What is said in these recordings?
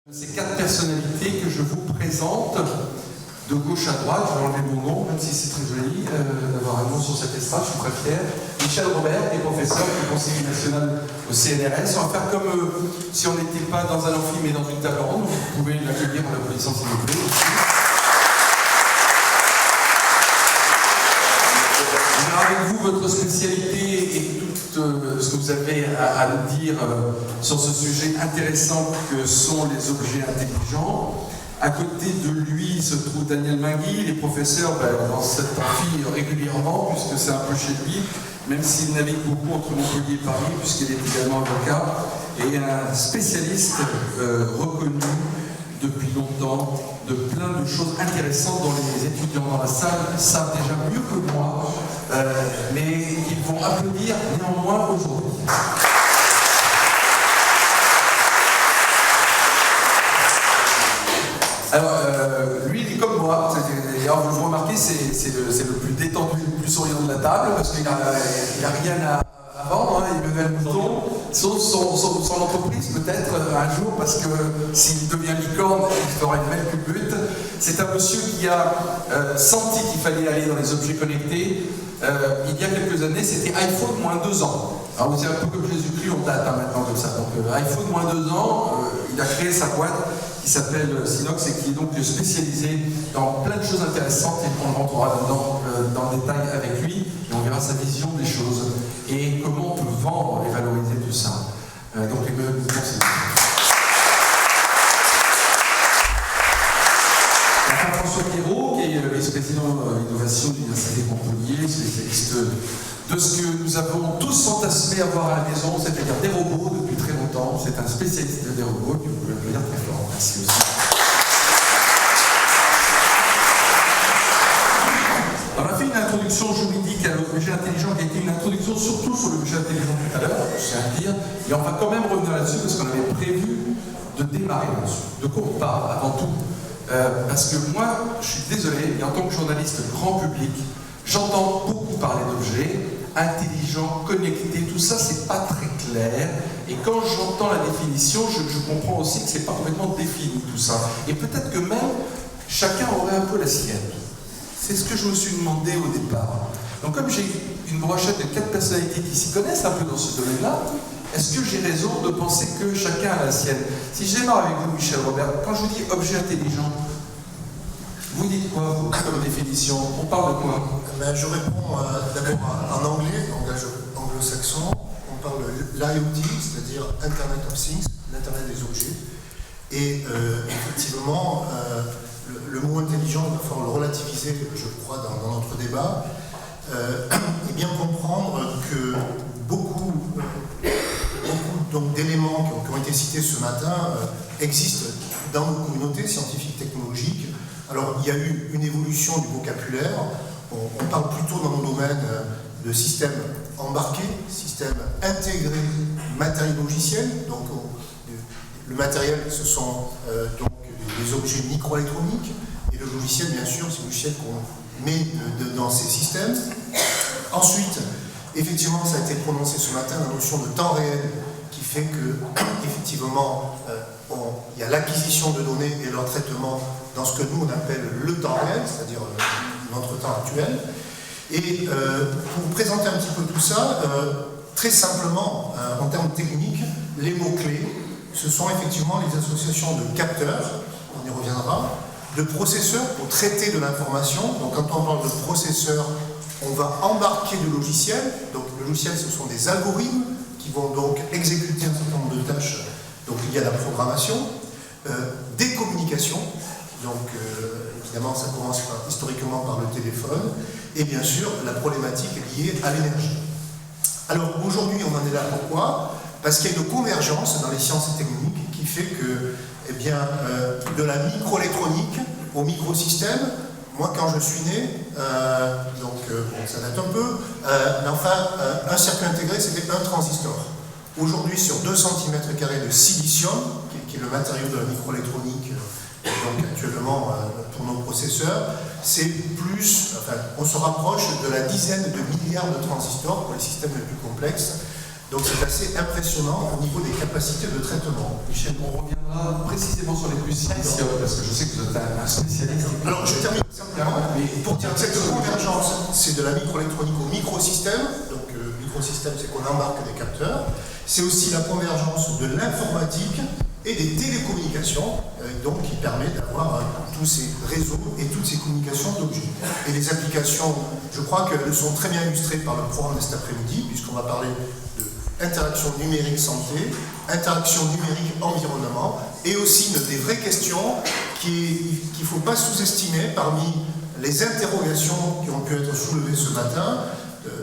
Ces quatre personnalités que je vous présente de gauche à droite. Je vais enlever mon nom, même si c'est très joli d'avoir un nom sur cet espace, je suis très fier. Michel Robert, qui est professeur, qui est conseiller national au CNRS. On va faire comme si on n'était pas dans un amphi mais dans une table ronde. Vous pouvez l'accueillir en l'applaudissant s'il vous plaît. Je verrai avec vous votre spécialité et tout ce que vous avez à nous dire sur ce sujet intéressant que sont les objets intelligents. À côté de lui se trouve Daniel Mingui, il est professeur dans cet amphi régulièrement, puisque c'est un peu chez lui, même s'il navigue beaucoup entre Montpellier et Paris, puisqu'il est également avocat, et un spécialiste reconnu depuis longtemps de plein de choses intéressantes dont les étudiants dans la salle savent déjà mieux que moi, mais ils vont applaudir néanmoins aujourd'hui. Alors, lui, il est comme moi. D'ailleurs, vous le remarquez, c'est le plus détendu, le plus souriant de la table, parce qu'il n'a rien à vendre, hein, il levait le bouton, sauf son entreprise, peut-être un jour, parce que s'il devient licorne, il fera une belle culbute. C'est un monsieur qui a senti qu'il fallait aller dans les objets connectés. Il y a quelques années, c'était iPhone moins 2 ans. Alors, c'est un peu comme Jésus-Christ, on date maintenant comme ça. Donc, iPhone moins 2 ans, il a créé sa boîte qui s'appelle Synox et qui est donc spécialisé dans plein de choses intéressantes et on rentrera dedans dans le détail avec lui et on verra sa vision des choses et comment on peut vendre et valoriser tout ça. Donc les mecs, merci. François Pierrot, qui est le vice-président d'innovation de l'Université de Montpellier, spécialiste de ce que nous avons tous fantasmé avoir à la maison, c'est-à-dire des robots depuis très longtemps. C'est un spécialiste des robots, que vous pouvez applaudir très fort. Merci aussi. On a fait une introduction juridique à l'objet intelligent qui a été une introduction surtout sur l'objet intelligent tout à l'heure, je tiens à le dire, et on va quand même revenir là-dessus parce qu'on avait prévu de démarrer là-dessus. De quoi on parle avant tout? Parce que moi, je suis désolé, mais en tant que journaliste grand public, j'entends beaucoup parler d'objets intelligents, connectés, tout ça, c'est pas très clair. Et quand j'entends la définition, je comprends aussi que c'est pas complètement défini tout ça. Et peut-être que même chacun aurait un peu la sienne. C'est ce que je me suis demandé au départ. Donc comme j'ai une brochette de 4 personnalités qui s'y connaissent un peu dans ce domaine-là, est-ce que j'ai raison de penser que chacun a la sienne? Si je démarre avec vous, Michel Robert, quand je vous dis objet intelligent, vous dites quoi comme définition? On parle de quoi? Je réponds d'abord en anglais, langage anglo-saxon. On parle de l'IoT, c'est-à-dire Internet of Things, l'Internet des objets. Et effectivement, le mot intelligent, il va falloir le relativiser, je crois, dans notre débat, et bien comprendre que beaucoup d'éléments qui ont été cités ce matin existent dans nos communautés scientifiques technologiques. Alors, il y a eu une évolution du vocabulaire. On parle plutôt dans nos domaines de systèmes embarqués, systèmes intégrés, matériel logiciel. Donc, le matériel, ce sont donc des objets microélectroniques. Et le logiciel, bien sûr, c'est le logiciel qu'on met dans ces systèmes. Ensuite, effectivement, ça a été prononcé ce matin, la notion de temps réel, qui fait que, effectivement, il y a l'acquisition de données et leur traitement dans ce que nous on appelle le temps réel, c'est-à-dire notre temps actuel. Et pour vous présenter un petit peu tout ça, très simplement, en termes techniques, les mots-clés, ce sont effectivement les associations de capteurs, on y reviendra, de processeurs pour traiter de l'information. Donc quand on parle de processeurs, on va embarquer du logiciel. Donc le logiciel, ce sont des algorithmes qui vont donc exécuter un certain nombre de tâches. Donc il y a la programmation, des communications. Donc évidemment, ça commence historiquement par le téléphone. Et bien sûr, la problématique liée à l'énergie. Alors aujourd'hui, on en est là pourquoi? Parce qu'il y a une convergence dans les sciences et techniques qui fait que, eh bien, de la microélectronique au microsystème. Moi, quand je suis né, bon, ça date un peu, mais enfin, un circuit intégré, c'était un transistor. Aujourd'hui, sur 2 cm² de silicium, qui est le matériau de la microélectronique, donc actuellement pour nos processeurs, c'est plus, enfin, on se rapproche de la dizaine de milliards de transistors pour les systèmes les plus complexes. Donc c'est assez impressionnant au niveau des capacités de traitement. Michel, on reviendra précisément sur les plus silicieux, parce que je sais que vous êtes un spécialiste. Alors je termine simplement, pour dire que cette convergence, c'est de la microélectronique au microsystème, donc microsystème c'est qu'on embarque des capteurs, c'est aussi la convergence de l'informatique et des télécommunications, donc qui permet d'avoir tous ces réseaux et toutes ces communications d'objets. Et les applications, je crois qu'elles sont très bien illustrées par le programme de cet après-midi, puisqu'on va parler de interaction numérique santé, interaction numérique environnement, et aussi des vraies questions qu'il ne faut pas sous-estimer parmi les interrogations qui ont pu être soulevées ce matin.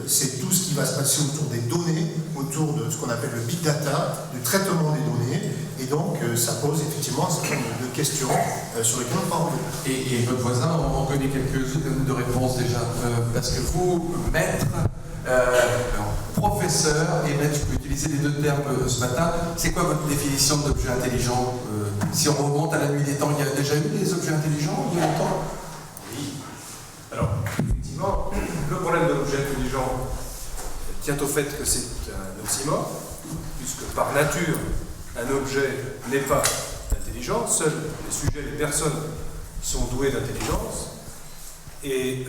C'est tout ce qui va se passer autour des données, autour de ce qu'on appelle le big data, du traitement des données, et donc ça pose effectivement un certain nombre de questions sur lesquelles on parle. Et votre voisin, on connaît quelques-unes de réponses déjà, parce que vous, maître, professeur, et maître, je peux utiliser les deux termes ce matin, c'est quoi votre définition d'objet intelligent? Si on remonte à la nuit des temps, il y a déjà eu des objets intelligents il y a longtemps? Oui. Alors, effectivement, le problème de l'objet intelligent tient au fait que c'est un oxymore, puisque par nature, un objet n'est pas intelligent, seuls les sujets, les personnes sont doués d'intelligence, et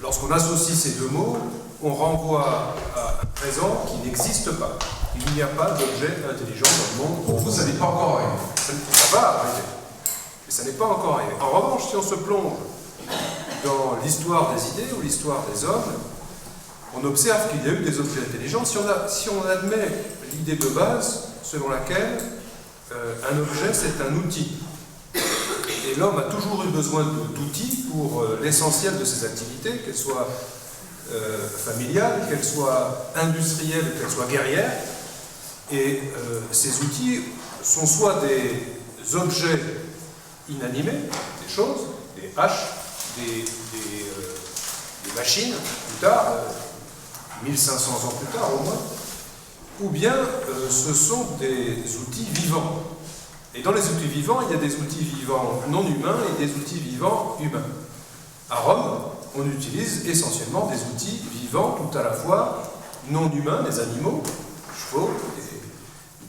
lorsqu'on associe ces deux mots, on renvoie à un présent qui n'existe pas. Il n'y a pas d'objet intelligent dans le monde. Pour vous, ça n'est pas encore arrivé. Ça va arriver, mais ça n'est pas encore arrivé. En revanche, si on se plonge dans l'histoire des idées ou l'histoire des hommes, on observe qu'il y a eu des objets intelligents. Si on admet l'idée de base selon laquelle un objet c'est un outil, et l'homme a toujours eu besoin d'outils pour l'essentiel de ses activités, qu'elles soient familiales, qu'elles soient industrielles, qu'elles soient guerrières, et ces outils sont soit des objets inanimés, des choses, des haches, des machines, plus tard, 1500 ans plus tard au moins, ou bien ce sont des outils vivants. Et dans les outils vivants, il y a des outils vivants non humains et des outils vivants humains. À Rome, on utilise essentiellement des outils vivants, tout à la fois non humains, des animaux, chevaux,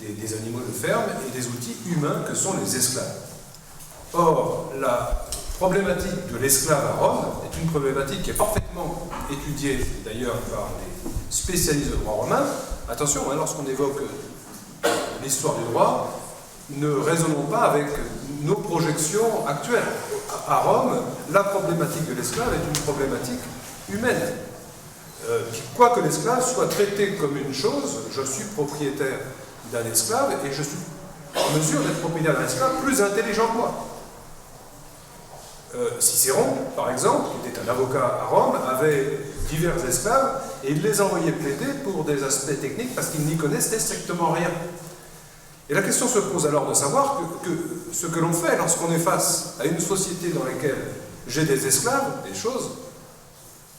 des animaux de ferme, et des outils humains que sont les esclaves. Or, la problématique de l'esclave à Rome est une problématique qui est parfaitement étudiée, d'ailleurs par les spécialistes du droit romain. Attention, hein, lorsqu'on évoque l'histoire du droit, ne raisonnons pas avec nos projections actuelles. À Rome, la problématique de l'esclave est une problématique humaine. Quoique l'esclave soit traité comme une chose, je suis propriétaire d'un esclave et je suis en mesure d'être propriétaire d'un esclave plus intelligent que moi. Cicéron, par exemple, qui était un avocat à Rome, avait divers esclaves et il les envoyait plaider pour des aspects techniques parce qu'ils n'y connaissaient strictement rien. Et la question se pose alors de savoir que ce que l'on fait lorsqu'on est face à une société dans laquelle j'ai des esclaves, des choses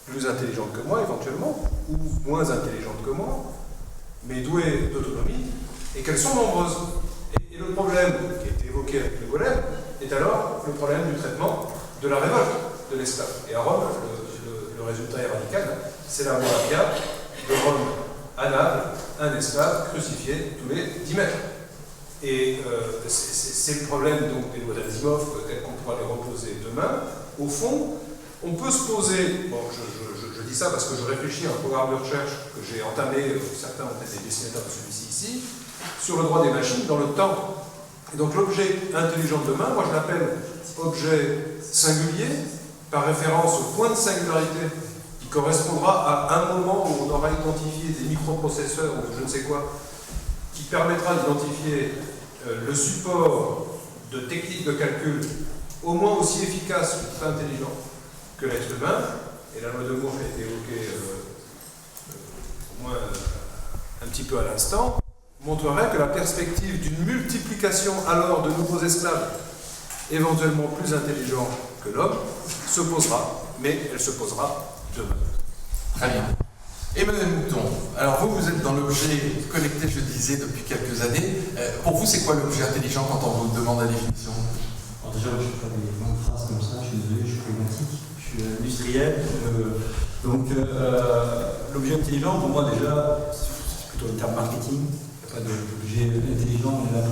plus intelligentes que moi éventuellement, ou moins intelligentes que moi, mais douées d'autonomie, et qu'elles sont nombreuses. Et le problème qui a été évoqué avec le golem est alors le problème du traitement de la révolte de l'esclave. Et à Rome, le résultat est radical, c'est la Moravia de Rome à Naples, un esclave crucifié tous les 10 mètres. Et c'est le problème donc, des lois d'Asimov, peut-être qu'on pourra les reposer demain. Au fond, on peut se poser, bon, je dis ça parce que je réfléchis à un programme de recherche que j'ai entamé, certains ont été destinataires de celui-ci ici, sur le droit des machines dans le temps. Et donc l'objet intelligent de demain, moi je l'appelle objet singulier, par référence au point de singularité qui correspondra à un moment où on aura identifié des microprocesseurs ou je ne sais quoi, qui permettra d'identifier le support de techniques de calcul au moins aussi efficace ou intelligent que l'être humain. Et la loi de Moore qui a été évoquée au moins un petit peu à l'instant, montrerait que la perspective d'une multiplication alors de nouveaux esclaves, éventuellement plus intelligents que l'homme, se posera, mais elle se posera demain. Très bien. Emmanuel Mouton, alors vous êtes dans l'objet connecté, je disais, depuis quelques années. Pour vous, c'est quoi l'objet intelligent quand on vous demande la définition? Alors déjà, je ne fais pas des grandes phrases comme ça, je suis désolé, je suis pragmatique, je suis industriel. Donc, l'objet intelligent, pour moi déjà, plutôt un terme marketing. Il n'y a pas d'objet intelligent, on est là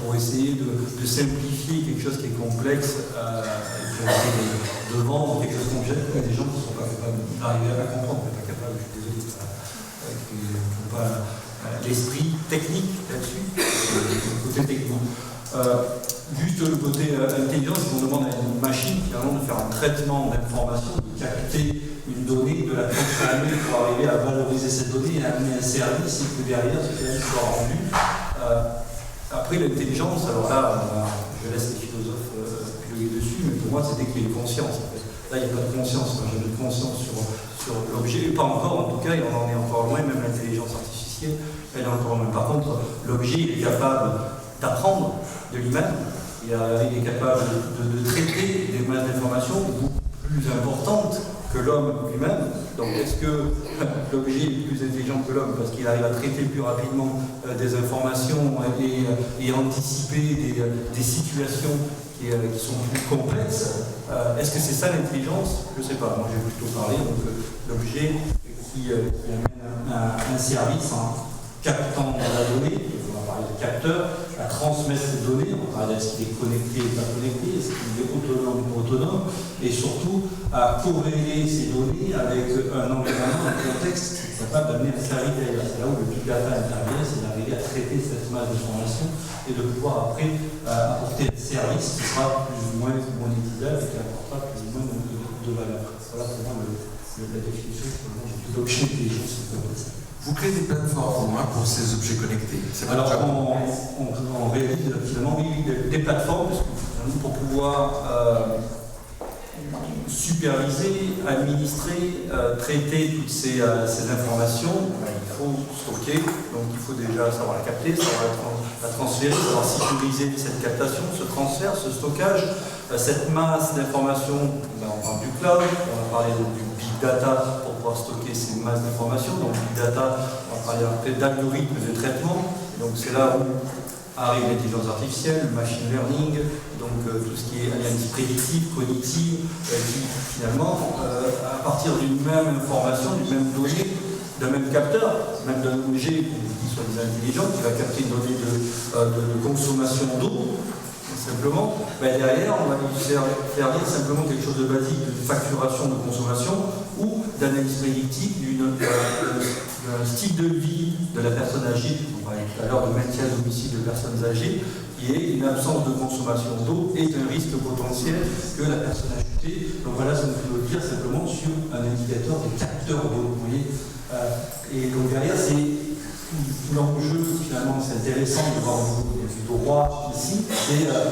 pour essayer de simplifier quelque chose qui est complexe et pour essayer de vendre quelque chose qu'on jette à des gens qui ne sont pas capables d'arriver à la comprendre, mais pas capables, je suis désolé, qui n'ont pas l'esprit technique là-dessus, le côté technique. Juste le côté intelligence, on demande à une machine finalement de faire un traitement d'information, de capter une donnée, de la transformer pour arriver à valoriser cette donnée et à amener un service et que derrière ce service soit rendu. Après l'intelligence, alors là, je laisse les philosophes piloter dessus, mais pour moi c'est dès qu'il y a une conscience. En fait. Là il n'y a pas de conscience, moi j'ai de conscience sur l'objet, pas encore en tout cas, et on en est encore loin, même l'intelligence artificielle, elle est encore loin. Par contre, l'objet il est capable d'apprendre de lui-même, il est capable de traiter des masses d'informations beaucoup plus importantes que l'homme lui-même. Donc est-ce que l'objet est plus intelligent que l'homme parce qu'il arrive à traiter plus rapidement des informations et anticiper des situations qui sont plus complexes? Est-ce que c'est ça l'intelligence? Je ne sais pas. Moi j'ai plutôt parlé de l'objet qui amène un service en captant la donnée, on va parler de capteur, à transmettre ces données, on va parler de ce qui est connecté ou pas connecté, est-ce qu'il est autonome ou pas autonome, et surtout à corréler ces données avec un environnement, un contexte qui est capable d'amener un service derrière. C'est là où le big data intervient, c'est d'arriver à traiter cette masse d'informations et de pouvoir après apporter un service qui sera plus ou moins monétisable et qui apportera plus ou moins de valeur. Voilà pour moi la définition de l'objet intelligent, c'est comme ça. Vous créez des plateformes pour ces objets connectés. Alors on réalise finalement oui, des plateformes parce que pour pouvoir superviser, administrer, traiter toutes ces informations, il faut stocker, donc il faut déjà savoir la capter, savoir la transférer, savoir sécuriser cette captation, ce transfert, ce stockage, cette masse d'informations. On parle du cloud, on va parler du big data pour pouvoir stocker ces masses d'informations. Donc big data, on va parler après d'algorithmes de traitement. Donc c'est là où arrive l'intelligence artificielle, le machine learning, donc tout ce qui est analyse prédictive, cognitive, qui finalement, à partir d'une même information, d'une même donnée, d'un même capteur, même d'un objet qui soit intelligent, qui va capter une donnée de consommation d'eau, simplement, derrière, on va lui faire lire simplement quelque chose de basique, de facturation de consommation ou d'analyse prédictive d'un style de vie de la personne âgée. On parlait tout à l'heure de maintien à domicile de personnes âgées, qui est une absence de consommation d'eau et un risque potentiel que la personne âgée. Donc voilà, ça nous peut dire simplement sur un indicateur de capteur d'eau. Vous voyez, et donc derrière, c'est l'enjeu, finalement, c'est intéressant de voir du droit ici, c'est la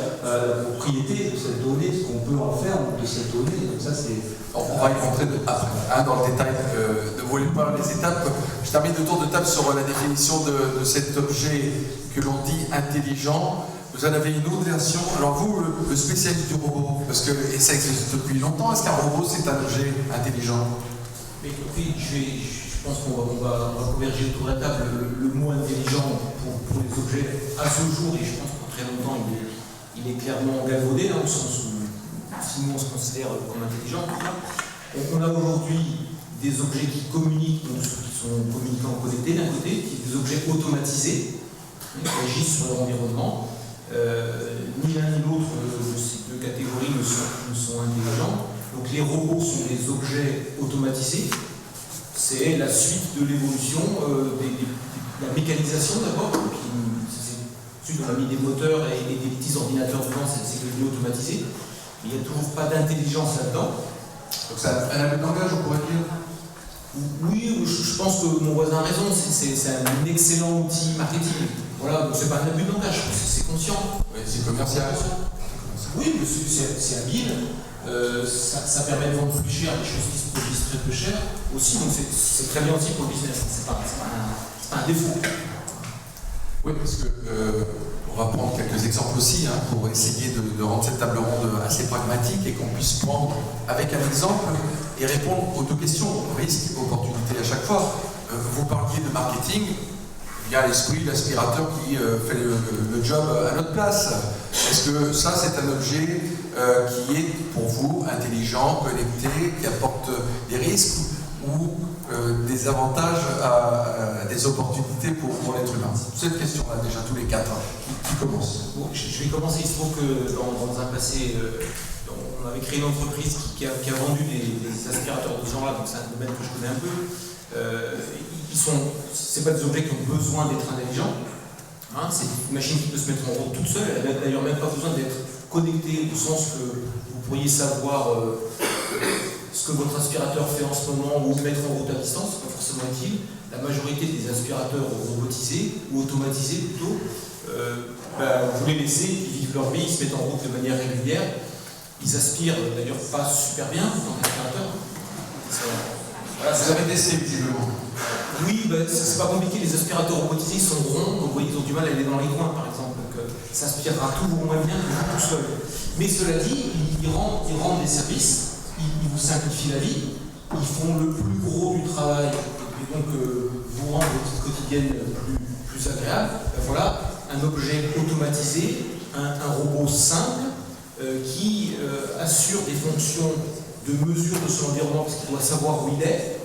propriété de cette donnée, ce qu'on peut en faire de cette donnée. Donc ça, c'est... On va y rentrer après, dans le détail de vos les étapes. Je termine le tour de table sur la définition de cet objet que l'on dit intelligent. Vous en avez une autre version. Alors vous, le spécialiste du robot, parce que et ça existe depuis longtemps, est-ce qu'un robot c'est un objet intelligent? Mais écoutez, je pense qu'on va converger autour de la table. Le mot intelligent pour les objets à ce jour, et je pense que pour très longtemps, il est clairement galvaudé, au sens où si nous on se considère comme intelligent. On a aujourd'hui des objets qui communiquent, donc ceux qui sont communicants connectés d'un côté, qui sont des objets automatisés, qui agissent sur leur environnement. Ni l'un ni l'autre de ces deux catégories ne sont intelligents. Donc les robots sont des objets automatisés. C'est la suite de l'évolution de la mécanisation d'abord. Ensuite on a mis des moteurs et des petits ordinateurs dedans, c'est devenu automatisé. Mais il n'y a toujours pas d'intelligence là-dedans. Donc ça a un langage, on pourrait dire? Oui, je pense que mon voisin a raison, c'est un excellent outil marketing. Voilà, donc c'est pas un abus de langage, c'est conscient. Oui, c'est commercial. Oui, mais c'est habile. Ça permet de vendre plus cher des choses qui se produisent très peu cher aussi, donc c'est très bien aussi pour le business, c'est pas un défaut. Oui, parce que on va prendre quelques exemples aussi pour essayer de rendre cette table ronde assez pragmatique et qu'on puisse prendre avec un exemple et répondre aux deux questions, risque, opportunité à chaque fois. Vous parliez de marketing, il y a l'esprit, l'aspirateur qui fait le job à notre place. Est-ce que ça, c'est un objet qui est pour vous intelligent, connecté, qui apporte des risques, ou ou des avantages à des opportunités pour l'être humain? Cette question-là, déjà tous les quatre, qui commence? Bon, je vais commencer. Il se trouve que dans un passé, on avait créé une entreprise qui a vendu des aspirateurs de ce genre-là, donc c'est un domaine que je connais un peu. C'est pas des objets qui ont besoin d'être intelligents. Hein, c'est une machine qui peut se mettre en route toute seule. Elle n'a d'ailleurs même pas besoin d'être connectée au sens que vous pourriez savoir ce que votre aspirateur fait en ce moment ou mettre en route à distance, c'est pas forcément utile. La majorité des aspirateurs robotisés ou automatisés plutôt, vous les laissez, ils vivent leur vie, ils se mettent en route de manière régulière. Ils aspirent d'ailleurs pas super bien dans l'aspirateur. Voilà, vous avez testé visiblement. Oui, c'est pas compliqué, les aspirateurs robotisés ils sont ronds, donc vous voyez, ils ont du mal à aller dans les coins par exemple, donc ça aspirera toujours moins bien que vous tout seul. Mais cela dit, ils rendent des services, ils vous simplifient la vie, ils font le plus gros du travail, et donc vous rendent votre vie quotidienne plus agréable. Voilà, un objet automatisé, un robot simple qui assure des fonctions de mesure de son environnement parce qu'il doit savoir où il est,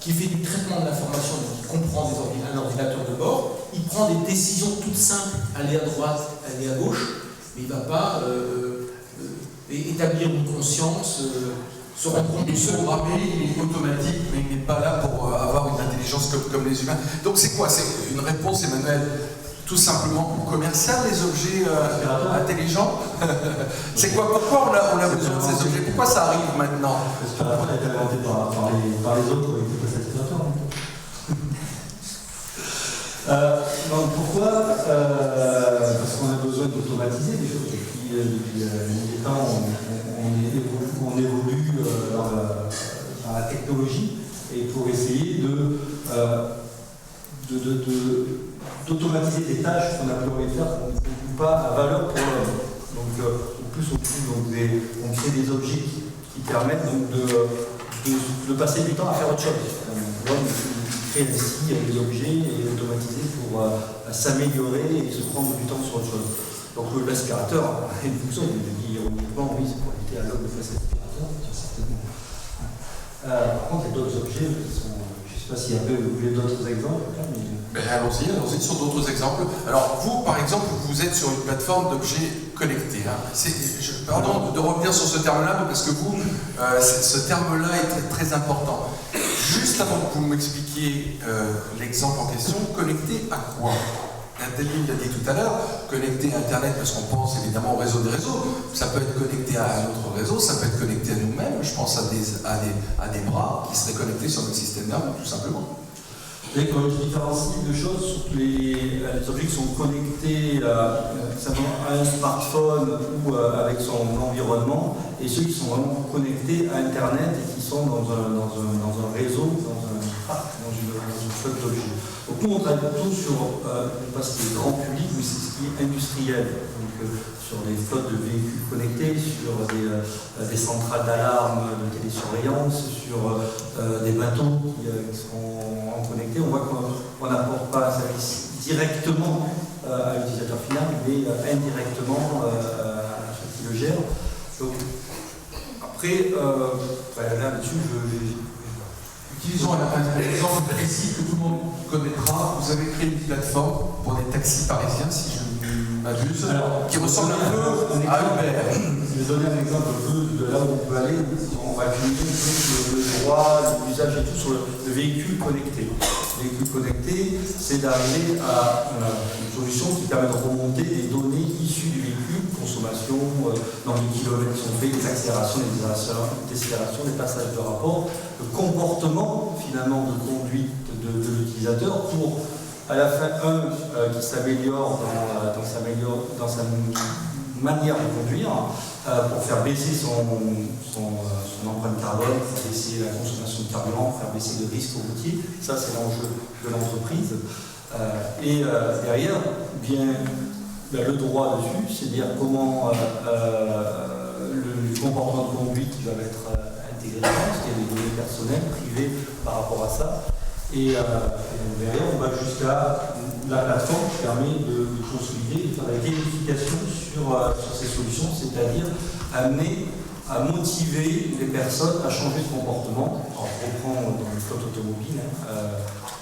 qui fait du traitement de l'information, donc il comprend un ordinateur de bord, il prend des décisions toutes simples, aller à droite, aller à gauche, mais il ne va pas établir une conscience, se rendre compte de ce programmé, il est automatique, mais il n'est pas là pour avoir une intelligence comme les humains. Donc c'est quoi? C'est une réponse, Emmanuel, tout simplement commerciale, les objets intelligents? C'est quoi? Pourquoi on a besoin de ces objets? Pourquoi ça arrive maintenant? Parce que l'aspirateur a été inventé par les autres qui étaient pas aspirateurs. Donc pourquoi? Parce qu'on a besoin d'automatiser des choses. Depuis les temps, on évolue dans la technologie et pour essayer d'automatiser des tâches qu'on a pu faire ou pas à valeur pour l'homme. Donc au plus on crée des objets qui permettent donc de passer du temps à faire autre chose. L'homme crée ainsi des objets et automatiser pour s'améliorer et se prendre du temps sur autre chose. Donc l'aspirateur a une fonction, il dit ironiquement, oui, c'est pour éviter à l'homme de faire cet aspirateur, certainement. Par contre, il y a d'autres objets qui sont. Je ne sais pas si vous voulez d'autres exemples. Allons-y sur d'autres exemples. Alors vous, par exemple, vous êtes sur une plateforme d'objets connectés. Hein. Pardon de revenir sur ce terme-là, parce que vous, ce terme-là est très, très important. Juste avant que vous m'expliquiez l'exemple en question, connecté à quoi? Nathalie l'a dit tout à l'heure, connecté à Internet, parce qu'on pense évidemment au réseau des réseaux. Ça peut être connecté à un autre réseau, ça peut être connecté à nous-mêmes. Je pense à des bras qui seraient connectés sur notre système nerveux, tout simplement. Et quand je différencie deux choses, surtout les objets qui sont connectés à un smartphone ou avec son environnement, et ceux qui sont vraiment connectés à Internet et qui sont dans un réseau, dans une flotte d'objets. Donc nous on travaille plutôt sur, pas ce qui est grand public, mais c'est ce qui est industriel. Donc sur des flottes de véhicules connectés, sur des centrales d'alarme, de télésurveillance, sur des bateaux qui seront connectés. On voit qu'on n'apporte pas un service directement à l'utilisateur final, mais indirectement à ceux qui le gèrent. Donc, après, là-dessus, utilisons un exemple précis que tout le monde connaîtra. Vous avez créé une plateforme pour des taxis parisiens, si je m'abuse, qui ressemble un peu à Uber. Je vais donner un exemple un peu de là où on peut aller. On va cumuler le droit, l'usage et tout sur le véhicule connecté. Le véhicule connecté, c'est d'arriver à une solution qui permet de remonter des données issues du véhicule, consommation, nombre de kilomètres qui sont faits, les accélérations, les décélérations, les passages de rapport, le comportement finalement de conduite de l'utilisateur pour à la fin qui s'améliore dans sa manière de conduire pour faire baisser son empreinte carbone, faire baisser la consommation de carburant, faire baisser le risque routier. Ça, c'est l'enjeu de l'entreprise. Et derrière, bien le droit dessus, c'est-à-dire comment le comportement de conduite va être intégré dedans, parce qu'il y a des données personnelles, privées par rapport à ça. Et derrière, on va jusqu'à la plateforme qui permet de consolider, de faire la gamification sur ces solutions, c'est-à-dire amener à motiver les personnes à changer de comportement. Alors, on reprend dans le flotte automobile,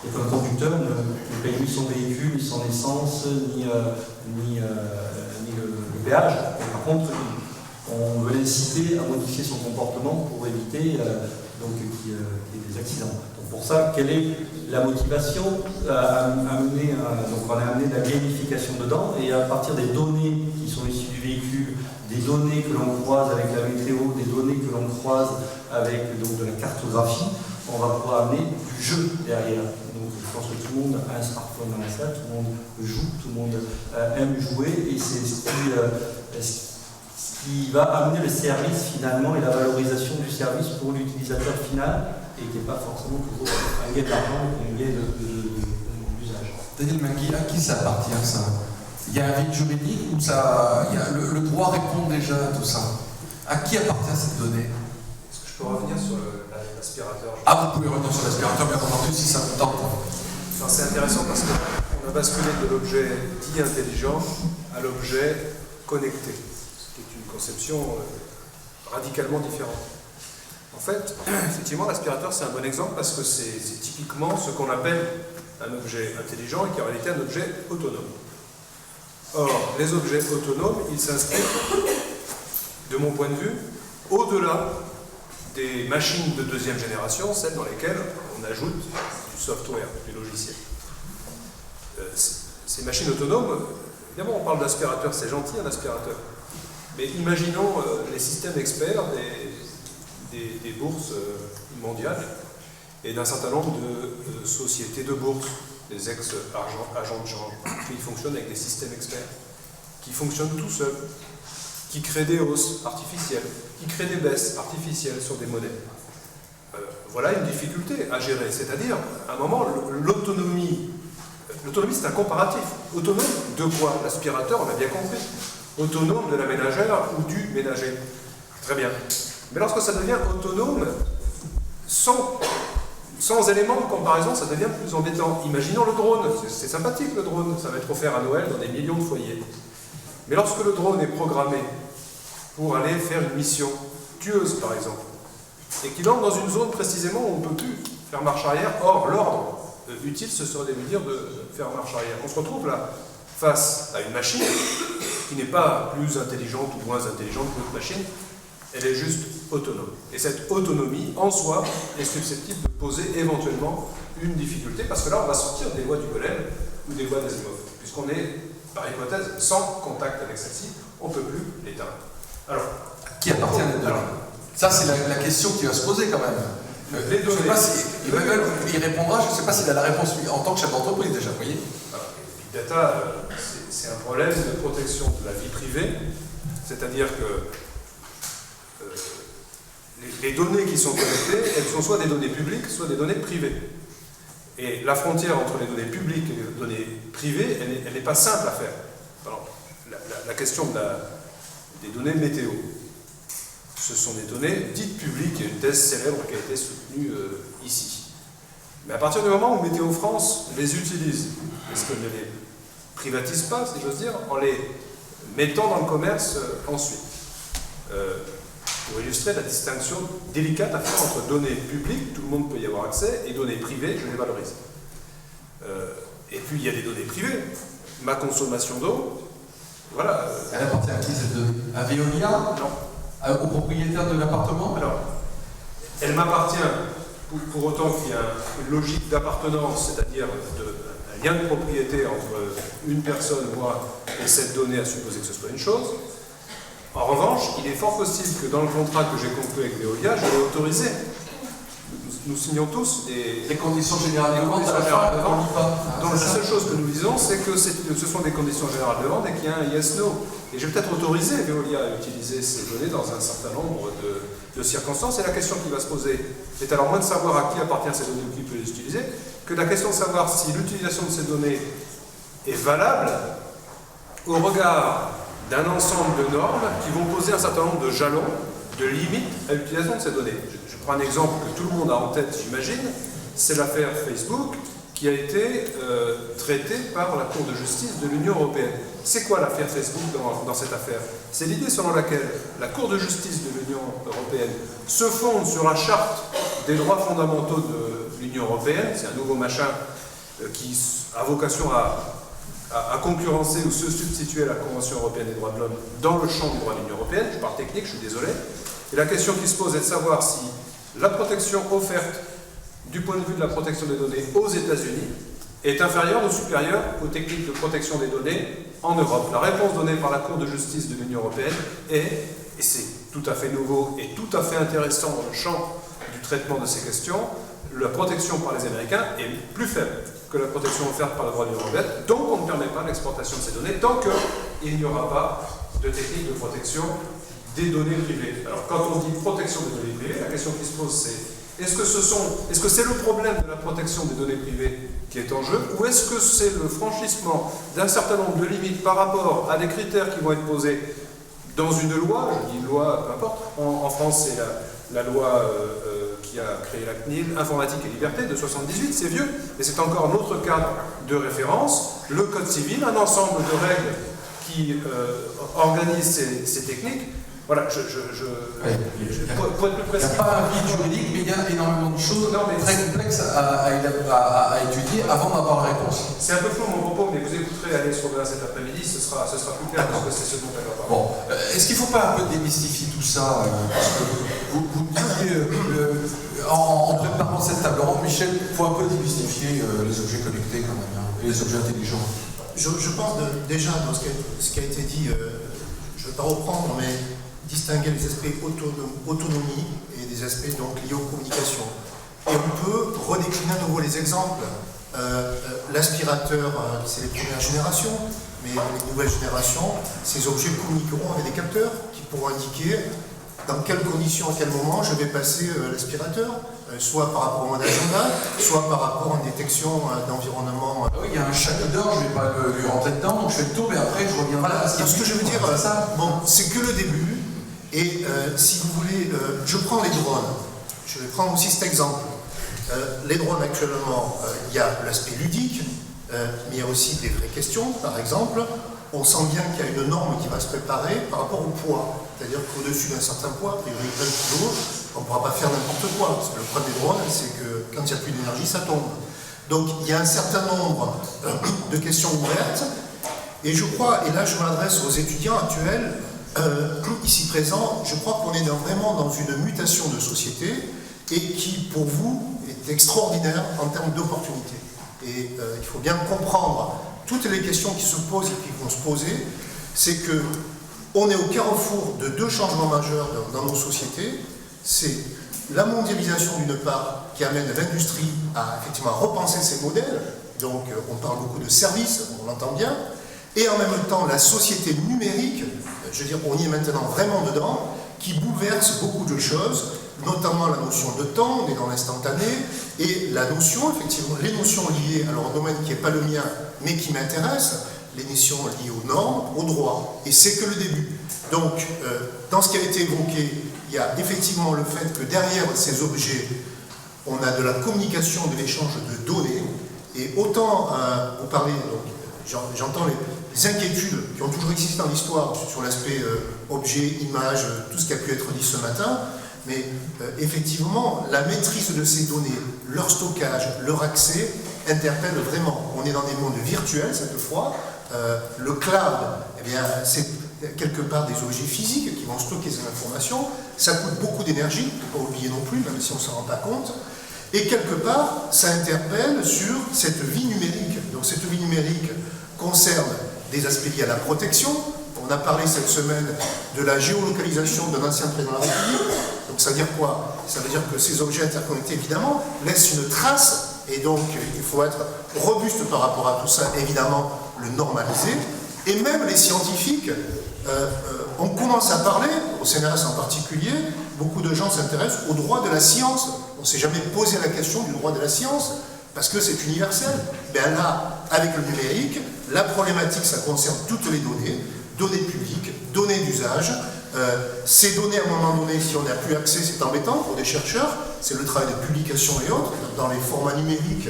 et qu'un conducteur ne paye ni son véhicule, ni son essence, ni le péage. Et par contre, on veut l'inciter à modifier son comportement pour éviter qu'il y ait des accidents. Donc pour ça, quelle est la motivation à amener donc on a amené de la gamification dedans, et à partir des données qui sont issues du véhicule, des données que l'on croise avec la météo, des données que l'on croise avec donc, de la cartographie, on va pouvoir amener du jeu derrière. Donc je pense que tout le monde a un smartphone dans la salle, tout le monde joue, tout le monde aime jouer, et c'est ce qui va amener le service finalement et la valorisation du service pour l'utilisateur final, et qui n'est pas forcément toujours un gain d'argent ou un gain d'usage. Daniel Mangui, à qui ça appartient ça? Il y a un vide juridique où le droit répond déjà à tout ça? À qui appartient cette donnée? Est-ce que je peux revenir sur l'aspirateur? Ah, vous pouvez revenir sur l'aspirateur, bien entendu, si ça vous tente. C'est intéressant parce qu'on a basculé de l'objet dit intelligent à l'objet connecté, ce qui est une conception radicalement différente. En fait, effectivement, l'aspirateur, c'est un bon exemple parce que c'est typiquement ce qu'on appelle un objet intelligent et qui est en réalité un objet autonome. Or, les objets autonomes, ils s'inscrivent, de mon point de vue, au-delà des machines de deuxième génération, celles dans lesquelles on ajoute du software, du logiciel. Ces machines autonomes, évidemment, on parle d'aspirateur, c'est gentil un aspirateur. Mais imaginons les systèmes experts des bourses mondiales et d'un certain nombre de sociétés de bourse, des ex-agents de change, qui fonctionnent avec des systèmes experts, qui fonctionnent tout seuls, qui créent des hausses artificielles, qui créent des baisses artificielles sur des monnaies. Voilà une difficulté à gérer, c'est-à-dire, à un moment, l'autonomie, c'est un comparatif. Autonome de quoi? L'aspirateur, on a bien compris. Autonome de la ménagère ou du ménager. Très bien. Mais lorsque ça devient autonome, sans éléments de comparaison, ça devient plus embêtant. Imaginons le drone. C'est sympathique le drone, ça va être offert à Noël dans des millions de foyers. Mais lorsque le drone est programmé pour aller faire une mission tueuse, par exemple, et qu'il entre dans une zone précisément où on ne peut plus faire marche arrière, or l'ordre utile, ce serait de lui dire de faire marche arrière. On se retrouve là, face à une machine qui n'est pas plus intelligente ou moins intelligente que notre machine, elle est juste autonome. Et cette autonomie, en soi, est susceptible de poser éventuellement une difficulté, parce que là, on va sortir des lois du Golem ou des lois d'Asimov, puisqu'on est, par hypothèse, sans contact avec celle-ci, on ne peut plus l'éteindre. Alors, qui appartient les données? Ça, c'est la question qui va se poser quand même. Les données. Je ne sais pas si il répondra, je ne sais pas s'il a la réponse lui, en tant que chef d'entreprise déjà, vous voyez. Alors, Big Data, c'est un problème de protection de la vie privée, c'est-à-dire que les données qui sont connectées, elles sont soit des données publiques, soit des données privées. Et la frontière entre les données publiques et les données privées, elle n'est pas simple à faire. Alors, la question des données météo, ce sont des données dites publiques, il y a une thèse célèbre qui a été soutenue ici. Mais à partir du moment où Météo France les utilise, est-ce qu'elle ne les privatise pas, si j'ose dire, en les mettant dans le commerce ensuite pour illustrer la distinction délicate à faire entre données publiques, tout le monde peut y avoir accès, et données privées, je les valorise. Et puis il y a des données privées. Ma consommation d'eau, voilà. Elle appartient à qui cette donnée? À Veolia? Non. Au propriétaire de l'appartement? Alors, elle m'appartient pour autant qu'il y a une logique d'appartenance, c'est-à-dire un lien de propriété entre une personne, moi, et cette donnée, à supposer que ce soit une chose. En revanche, il est fort possible que dans le contrat que j'ai conclu avec Veolia, je l'ai autorisé. Nous signons tous des conditions générales de vente, donc la seule chose que nous disons, c'est que ce sont des conditions générales de vente et qu'il y a un yes-no. Et j'ai peut-être autorisé Veolia à utiliser ces données dans un certain nombre de circonstances. Et la question qui va se poser est alors moins de savoir à qui appartient ces données ou qui peut les utiliser, que la question de savoir si l'utilisation de ces données est valable au regard d'un ensemble de normes qui vont poser un certain nombre de jalons, de limites à l'utilisation de ces données. Je prends un exemple que tout le monde a en tête, j'imagine, c'est l'affaire Facebook, qui a été traité par la Cour de justice de l'Union européenne. C'est quoi l'affaire Facebook dans cette affaire? C'est l'idée selon laquelle la Cour de justice de l'Union européenne se fonde sur la charte des droits fondamentaux de l'Union européenne. C'est un nouveau machin qui a vocation à concurrencer ou se substituer à la Convention européenne des droits de l'homme dans le champ du droit de l'Union européenne. Je parle technique, je suis désolé. Et la question qui se pose est de savoir si la protection offerte du point de vue de la protection des données aux États-Unis est inférieure ou supérieure aux techniques de protection des données en Europe. La réponse donnée par la Cour de justice de l'Union européenne est, et c'est tout à fait nouveau et tout à fait intéressant dans le champ du traitement de ces questions, la protection par les Américains est plus faible que la protection offerte par le droit de l'Union européenne, donc on ne permet pas l'exportation de ces données tant qu'il n'y aura pas de technique de protection des données privées. Alors quand on dit protection des données privées, la question qui se pose c'est est-ce que c'est le problème de la protection des données privées qui est en jeu, ou est-ce que c'est le franchissement d'un certain nombre de limites par rapport à des critères qui vont être posés dans une loi, je dis loi, peu importe, en France c'est la loi qui a créé la CNIL, Informatique et Liberté, de 78, c'est vieux, mais c'est encore un autre cadre de référence, le Code civil, un ensemble de règles qui organisent ces techniques. Voilà, pour être plus précis. Il n'y a pas un vide juridique, mais il y a énormément de choses très complexes à étudier avant d'avoir la réponse. C'est un peu flou mon propos, mais vous écouterez aller sur là cet après-midi, ce sera plus clair parce que c'est ce dont elle va parler. Bon, est-ce qu'il ne faut pas un peu démystifier tout ça parce que vous disiez, en préparant cette table ronde, Michel, il faut un peu démystifier les objets connectés quand même, et les objets intelligents. Je pense déjà dans ce qui a été dit, je ne vais pas reprendre, mais distinguer les aspects autonomie et des aspects donc liés aux communications. Et on peut redécliner à nouveau les exemples. L'aspirateur, c'est les premières générations, mais les nouvelles générations, ces objets communiqueront avec des capteurs qui pourront indiquer dans quelles conditions, à quel moment je vais passer l'aspirateur, soit par rapport à mon agenda, soit par rapport à une détection d'environnement. Oui, il y a un chat d'or, je ne vais pas lui rentrer dedans, donc je fais le tour et après je reviens. Voilà, ce que je veux dire, c'est que le début. Et si vous voulez, je prends les drones. Je vais prendre aussi cet exemple. Les drones actuellement, il y a l'aspect ludique, mais il y a aussi des vraies questions. Par exemple, on sent bien qu'il y a une norme qui va se préparer par rapport au poids. C'est-à-dire qu'au-dessus d'un certain poids, a priori 20 kg, on ne pourra pas faire n'importe quoi. Parce que le problème des drones, c'est que quand il n'y a plus d'énergie, ça tombe. Donc il y a un certain nombre de questions ouvertes. Et je crois, et là je m'adresse aux étudiants actuels, ici présents, je crois qu'on est vraiment dans une mutation de société et qui, pour vous, est extraordinaire en termes d'opportunités. Et il faut bien comprendre toutes les questions qui se posent et qui vont se poser, c'est que on est au carrefour de deux changements majeurs dans nos sociétés. C'est la mondialisation d'une part qui amène l'industrie à effectivement repenser ses modèles, donc on parle beaucoup de services, on l'entend bien, et en même temps la société numérique, je veux dire on y est maintenant vraiment dedans, qui bouleverse beaucoup de choses, notamment la notion de temps, on est dans l'instantané, et la notion, effectivement, les notions liées alors au domaine qui n'est pas le mien, mais qui m'intéresse, les notions liées aux normes, aux droits, et c'est que le début. Donc, dans ce qui a été évoqué, il y a effectivement le fait que derrière ces objets, on a de la communication, de l'échange de données, et autant vous parlez, j'entends les inquiétudes qui ont toujours existé dans l'histoire sur l'aspect objet, image, tout ce qui a pu être dit ce matin, mais effectivement, la maîtrise de ces données, leur stockage, leur accès, interpelle vraiment. On est dans des mondes virtuels cette fois. Le cloud, eh bien, c'est quelque part des objets physiques qui vont stocker ces informations. Ça coûte beaucoup d'énergie, il ne faut pas oublier non plus, même si on ne s'en rend pas compte. Et quelque part, ça interpelle sur cette vie numérique. Donc cette vie numérique concerne des aspects liés à la protection. On a parlé cette semaine de la géolocalisation d'un ancien président de la République. Donc ça veut dire quoi? Ça veut dire que ces objets interconnectés, évidemment, laissent une trace. Et donc, il faut être robuste par rapport à tout ça, évidemment, le normaliser. Et même les scientifiques, on commence à parler, au CNRS en particulier, beaucoup de gens s'intéressent au droit de la science. On ne s'est jamais posé la question du droit de la science, parce que c'est universel. Ben là, avec le numérique, la problématique, ça concerne toutes les données publiques, données d'usage. Ces données, à un moment donné, si on n'a plus accès, c'est embêtant pour des chercheurs. C'est le travail de publication et autres, dans les formats numériques.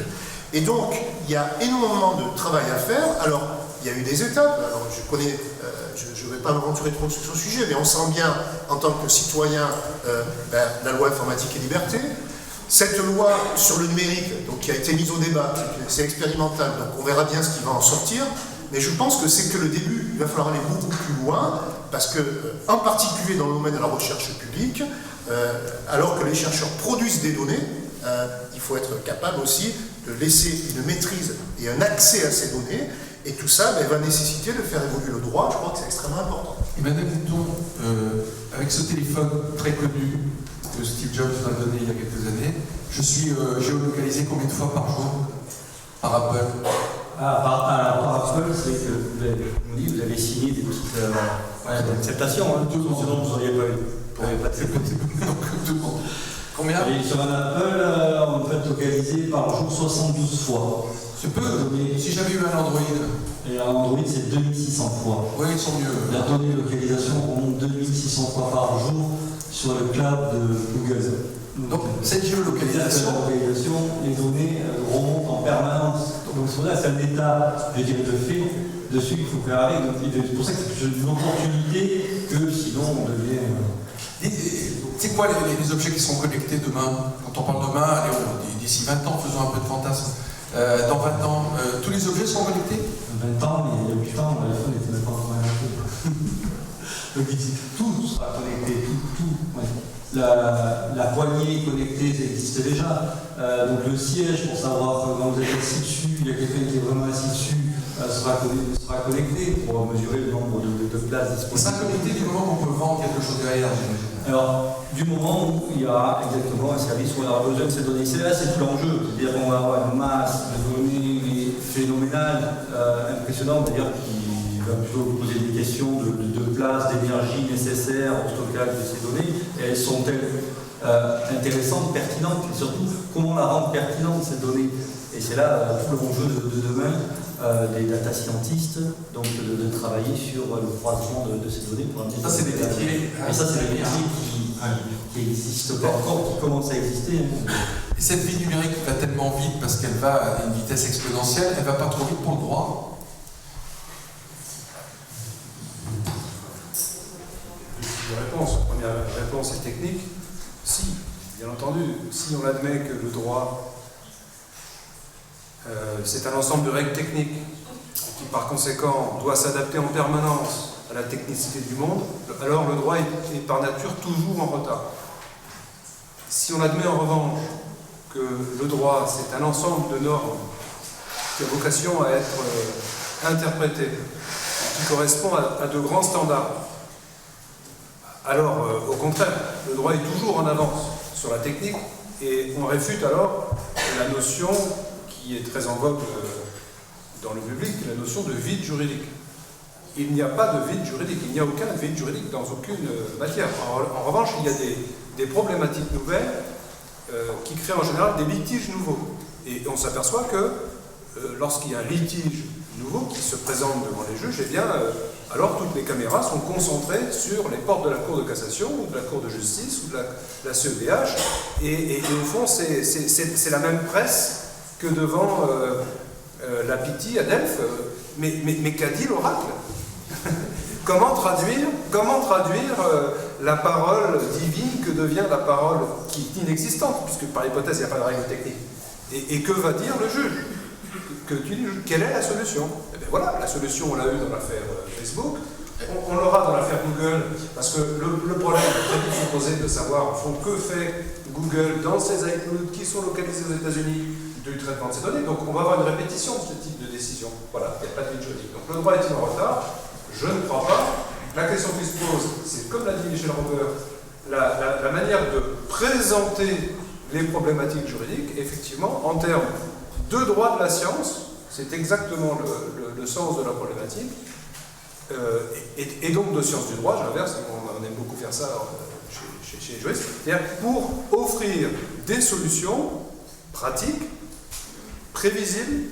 Et donc, il y a énormément de travail à faire. Alors, il y a eu des étapes. Alors, je ne vais pas m'aventurer trop sur ce sujet, mais on sent bien, en tant que citoyen, la loi informatique et liberté. Cette loi sur le numérique, donc, qui a été mise au débat, c'est expérimental, donc on verra bien ce qui va en sortir. Mais je pense que c'est que le début. Il va falloir aller beaucoup plus loin, parce que, en particulier dans le domaine de la recherche publique, alors que les chercheurs produisent des données, il faut être capable aussi de laisser une maîtrise et un accès à ces données, et tout ça va nécessiter de faire évoluer le droit. Je crois que c'est extrêmement important. Et Madame Mouton, avec ce téléphone très connu que Steve Jobs m'a donné il y a quelques années, je suis géolocalisé combien de fois par jour par Apple? Par Apple, c'est que vous avez signé des petites acceptations, sinon vous n'auriez pas eu. Donc, tout le monde. Combien? Et sur un Apple, on peut être localisé par jour 72 fois. C'est peu. Si j'avais eu un Android. Et un Android, c'est 2600 fois. Oui, ils sont mieux. La donnée de localisation remonte 2600 fois par jour sur le cloud de Google. Donc, cette géolocalisation. Les données remontent en permanence. Donc, c'est pour ça que c'est un état, je dirais, de fait. Dessus, il faut faire avec. C'est pour ça que c'est une opportunité que sinon on devient. C'est quoi les objets qui seront connectés demain? Quand on parle demain, allez, d'ici 20 ans, faisons un peu de fantasme. Dans 20 ans, tous les objets seront connectés? 20 ans, mais il y a 8 ans, l'iPhone n'était même pas encore inventé. Donc tout sera connecté, tout. Ouais. La poignée connectée, ça existe déjà. Donc le siège, pour savoir quand vous êtes assis dessus, il y a quelqu'un qui est vraiment assis dessus, sera connecté pour mesurer le nombre de places disponibles. Il sera connecté du moment qu'on peut vendre quelque chose derrière, j'imagine. Alors, du moment où il y aura exactement un service où on aura besoin de ces données, c'est tout l'enjeu. C'est-à-dire qu'on va avoir une masse de données phénoménale, impressionnante, c'est-à-dire qui va plutôt poser des questions de place, d'énergie nécessaire au stockage de ces données. Et elles sont-elles intéressantes, pertinentes, et surtout, comment la rendre pertinente, ces données. Et c'est là tout l'enjeu de demain des data scientists, donc de travailler sur le croisement de ces données pour amener. Ça, c'est des métiers. Et ça, c'est des métiers qui n'existent pas encore, qui commencent à exister. Et cette vie numérique va tellement vite parce qu'elle va à une vitesse exponentielle, elle va pas trop vite pour le droit? Deux réponses. La première réponse est technique. Si, bien entendu, si on admet que le droit c'est un ensemble de règles techniques qui, par conséquent, doit s'adapter en permanence à la technicité du monde, alors le droit est par nature toujours en retard. Si on admet en revanche que le droit, c'est un ensemble de normes qui a vocation à être interprétées, qui correspond à de grands standards, alors, au contraire, le droit est toujours en avance sur la technique et on réfute alors la notion qui est très en vogue dans le public, la notion de vide juridique. Il n'y a pas de vide juridique, il n'y a aucun vide juridique dans aucune matière. En revanche, il y a des problématiques nouvelles qui créent en général des litiges nouveaux. Et on s'aperçoit que lorsqu'il y a un litige nouveau qui se présente devant les juges, eh bien, alors toutes les caméras sont concentrées sur les portes de la Cour de cassation, ou de la Cour de justice, ou de la CEDH, et au fond, c'est la même presse que devant la Pitié à Delphes. Mais qu'a dit l'oracle? Comment traduire la parole divine que devient la parole qui est inexistante, puisque par hypothèse, il n'y a pas de règle technique. Et que va dire le juge? Quelle est la solution? Eh bien voilà, la solution, on l'a eu dans l'affaire Facebook, on l'aura dans l'affaire Google, parce que le problème est très vite posé de savoir, au fond, que fait Google dans ses iCloud qui sont localisés aux États-Unis du traitement de ces données. Donc on va avoir une répétition de ce type de décision. Voilà, il n'y a pas de vide juridique. Donc le droit est-il en retard? Je ne crois pas. La question qui se pose, c'est comme l'a dit Michel Robert, la manière de présenter les problématiques juridiques, effectivement, en termes de droit de la science, c'est exactement le sens de la problématique, et donc de sciences du droit, j'inverse, on aime beaucoup faire ça chez les juristes, c'est-à-dire pour offrir des solutions pratiques, prévisibles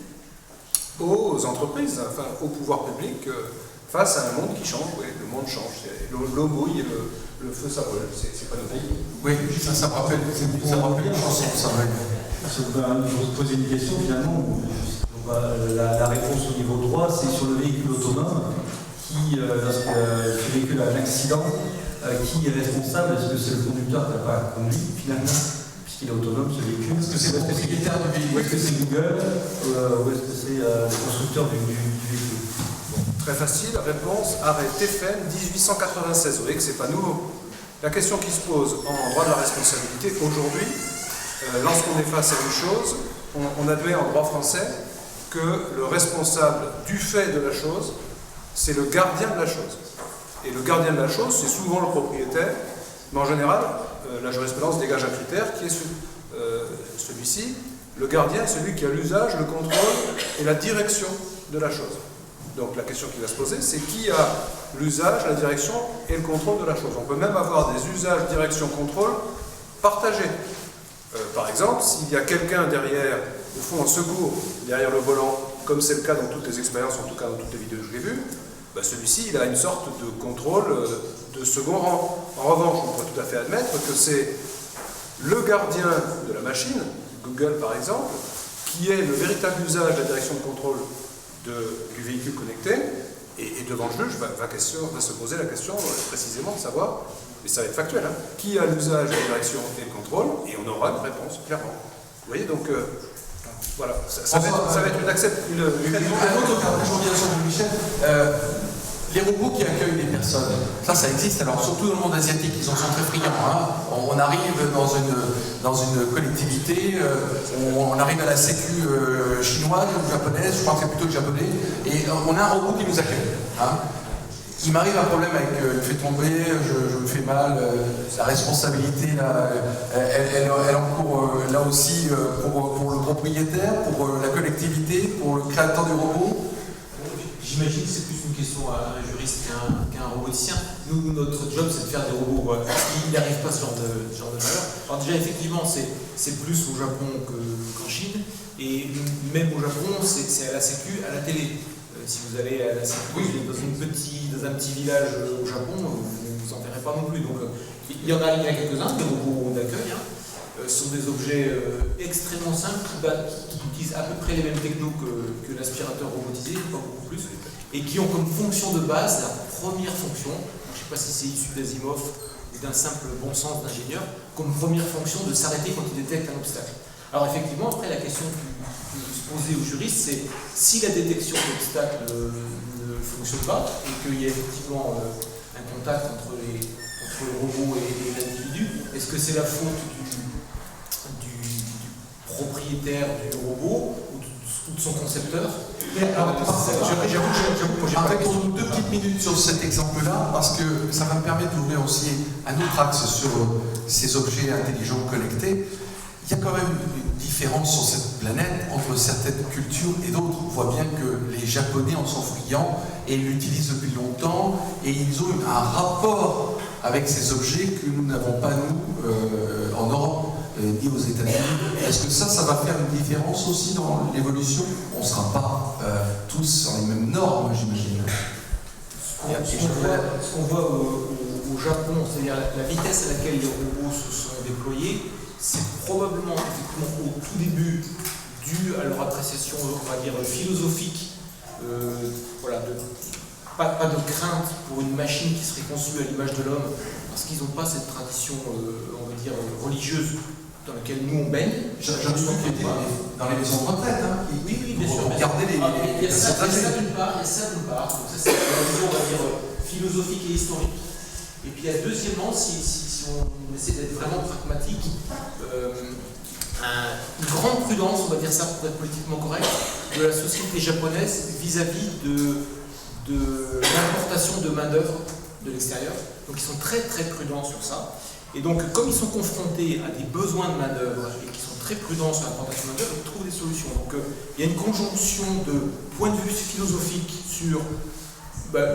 aux entreprises, enfin au pouvoir public, face à un monde qui change. Oui, le monde change. L'eau mouille et le feu ça brûle. C'est pas nouveau. Oui, ça me rappelle une chanson, ça brûle. vous poser une question finalement. La réponse au niveau droit, c'est sur le véhicule autonome qui, lorsque ce véhicule a un accident, qui est responsable? Est-ce que c'est le conducteur qui n'a pas conduit finalement, puisqu'il est autonome ce véhicule? Est-ce que c'est le propriétaire du véhicule? Ou est-ce que c'est Google? Ou est-ce que c'est le constructeur du véhicule? Bon, très facile, réponse arrêt TFN 1896. Vous voyez que c'est pas nouveau. La question qui se pose en droit de la responsabilité aujourd'hui, lorsqu'on est face à une chose, on admet en droit français que le responsable du fait de la chose, c'est le gardien de la chose. Et le gardien de la chose, c'est souvent le propriétaire, mais en général, la jurisprudence dégage un critère qui est celui-ci. Le gardien est celui qui a l'usage, le contrôle et la direction de la chose. Donc la question qui va se poser, c'est qui a l'usage, la direction et le contrôle de la chose. On peut même avoir des usages, direction, contrôle partagés. Par exemple, s'il y a quelqu'un derrière, au fond en secours, derrière le volant, comme c'est le cas dans toutes les expériences, en tout cas dans toutes les vidéos que j'ai vues, bah celui-ci, il a une sorte de contrôle de second rang. En revanche, on peut tout à fait admettre que c'est le gardien de la machine, Google par exemple, qui est le véritable usage de la direction de contrôle du véhicule connecté, et devant le juge va se poser la question précisément de savoir, et ça va être factuel, hein, qui a l'usage de la direction et le contrôle, et on aura une réponse, clairement. Vous voyez, donc, voilà, ça va être une acceptation. Un autre cas, je reviens sur Michel, les robots qui accueillent les personnes, ça existe, alors surtout dans le monde asiatique, ils en sont très friands. Hein. On arrive dans une collectivité, on arrive à la sécu chinoise ou japonaise, je crois que c'est plutôt le japonais, et on a un robot qui nous accueille. Hein. Il m'arrive un problème avec, il me fait tomber, je me fais mal, la responsabilité, là, elle encourt là aussi pour le propriétaire, pour la collectivité, pour le créateur du robot. J'imagine que c'est plus une question à un juriste qu'à un roboticien. Nous, notre job, c'est de faire des robots qui n'arrivent pas ce genre de malheur. Alors déjà, effectivement, c'est plus au Japon qu'en Chine. Et même au Japon, c'est à la sécu, à la télé. Si vous allez à la sécu dans un petit village au Japon, vous n'en verrez pas non plus. Donc, il y a quelques-uns, des robots d'accueil. Ce sont des objets extrêmement simples qui utilisent à peu près les mêmes technos que l'aspirateur robotisé, pas beaucoup plus, et qui ont comme fonction de base, la première fonction, je ne sais pas si c'est issu d'Asimov ou d'un simple bon sens d'ingénieur, comme première fonction de s'arrêter quand il détecte un obstacle. Alors effectivement, après la question qui se posait aux juristes, c'est si la détection d'obstacles ne fonctionne pas, et qu'il y a effectivement un contact entre le robot et l'individu, est-ce que c'est la faute du propriétaire du robot ou de son concepteur? J'avoue, arrêtons-nous 2 petites minutes sur cet exemple-là, parce que ça va me permettre d'ouvrir aussi un autre axe sur ces objets intelligents connectés. Il y a quand même une différence sur cette planète entre certaines cultures et d'autres. On voit bien que les Japonais en sont friands et ils l'utilisent depuis longtemps, et ils ont un rapport avec ces objets que nous n'avons pas, nous, en Europe, ni aux États-Unis. Est-ce que ça va faire une différence aussi dans l'évolution? On ne sera pas tous sur les mêmes normes, j'imagine. Ce qu'on voit au Japon, c'est-à-dire la vitesse à laquelle les robots se sont déployés, c'est probablement effectivement au tout début dû à leur appréciation, on va dire, philosophique, pas de crainte pour une machine qui serait conçue à l'image de l'homme, parce qu'ils n'ont pas cette tradition, on va dire, religieuse dans laquelle nous on baigne. J'ai entendu qu'il était dans les maisons de retraite, hein, oui, bien sûr. Regardez les. Il y a ça d'une part, Donc ça, c'est la vision, on va dire, philosophique et historique. Et puis il y a deuxièmement, si on essaie d'être vraiment pragmatique, une grande prudence, on va dire ça pour être politiquement correct, de la société japonaise vis-à-vis de l'importation de main-d'œuvre de l'extérieur. Donc ils sont très très prudents sur ça. Et donc comme ils sont confrontés à des besoins de main-d'œuvre et qu'ils sont très prudents sur l'importation de main-d'œuvre, ils trouvent des solutions. Donc il y a une conjonction de points de vue philosophiques sur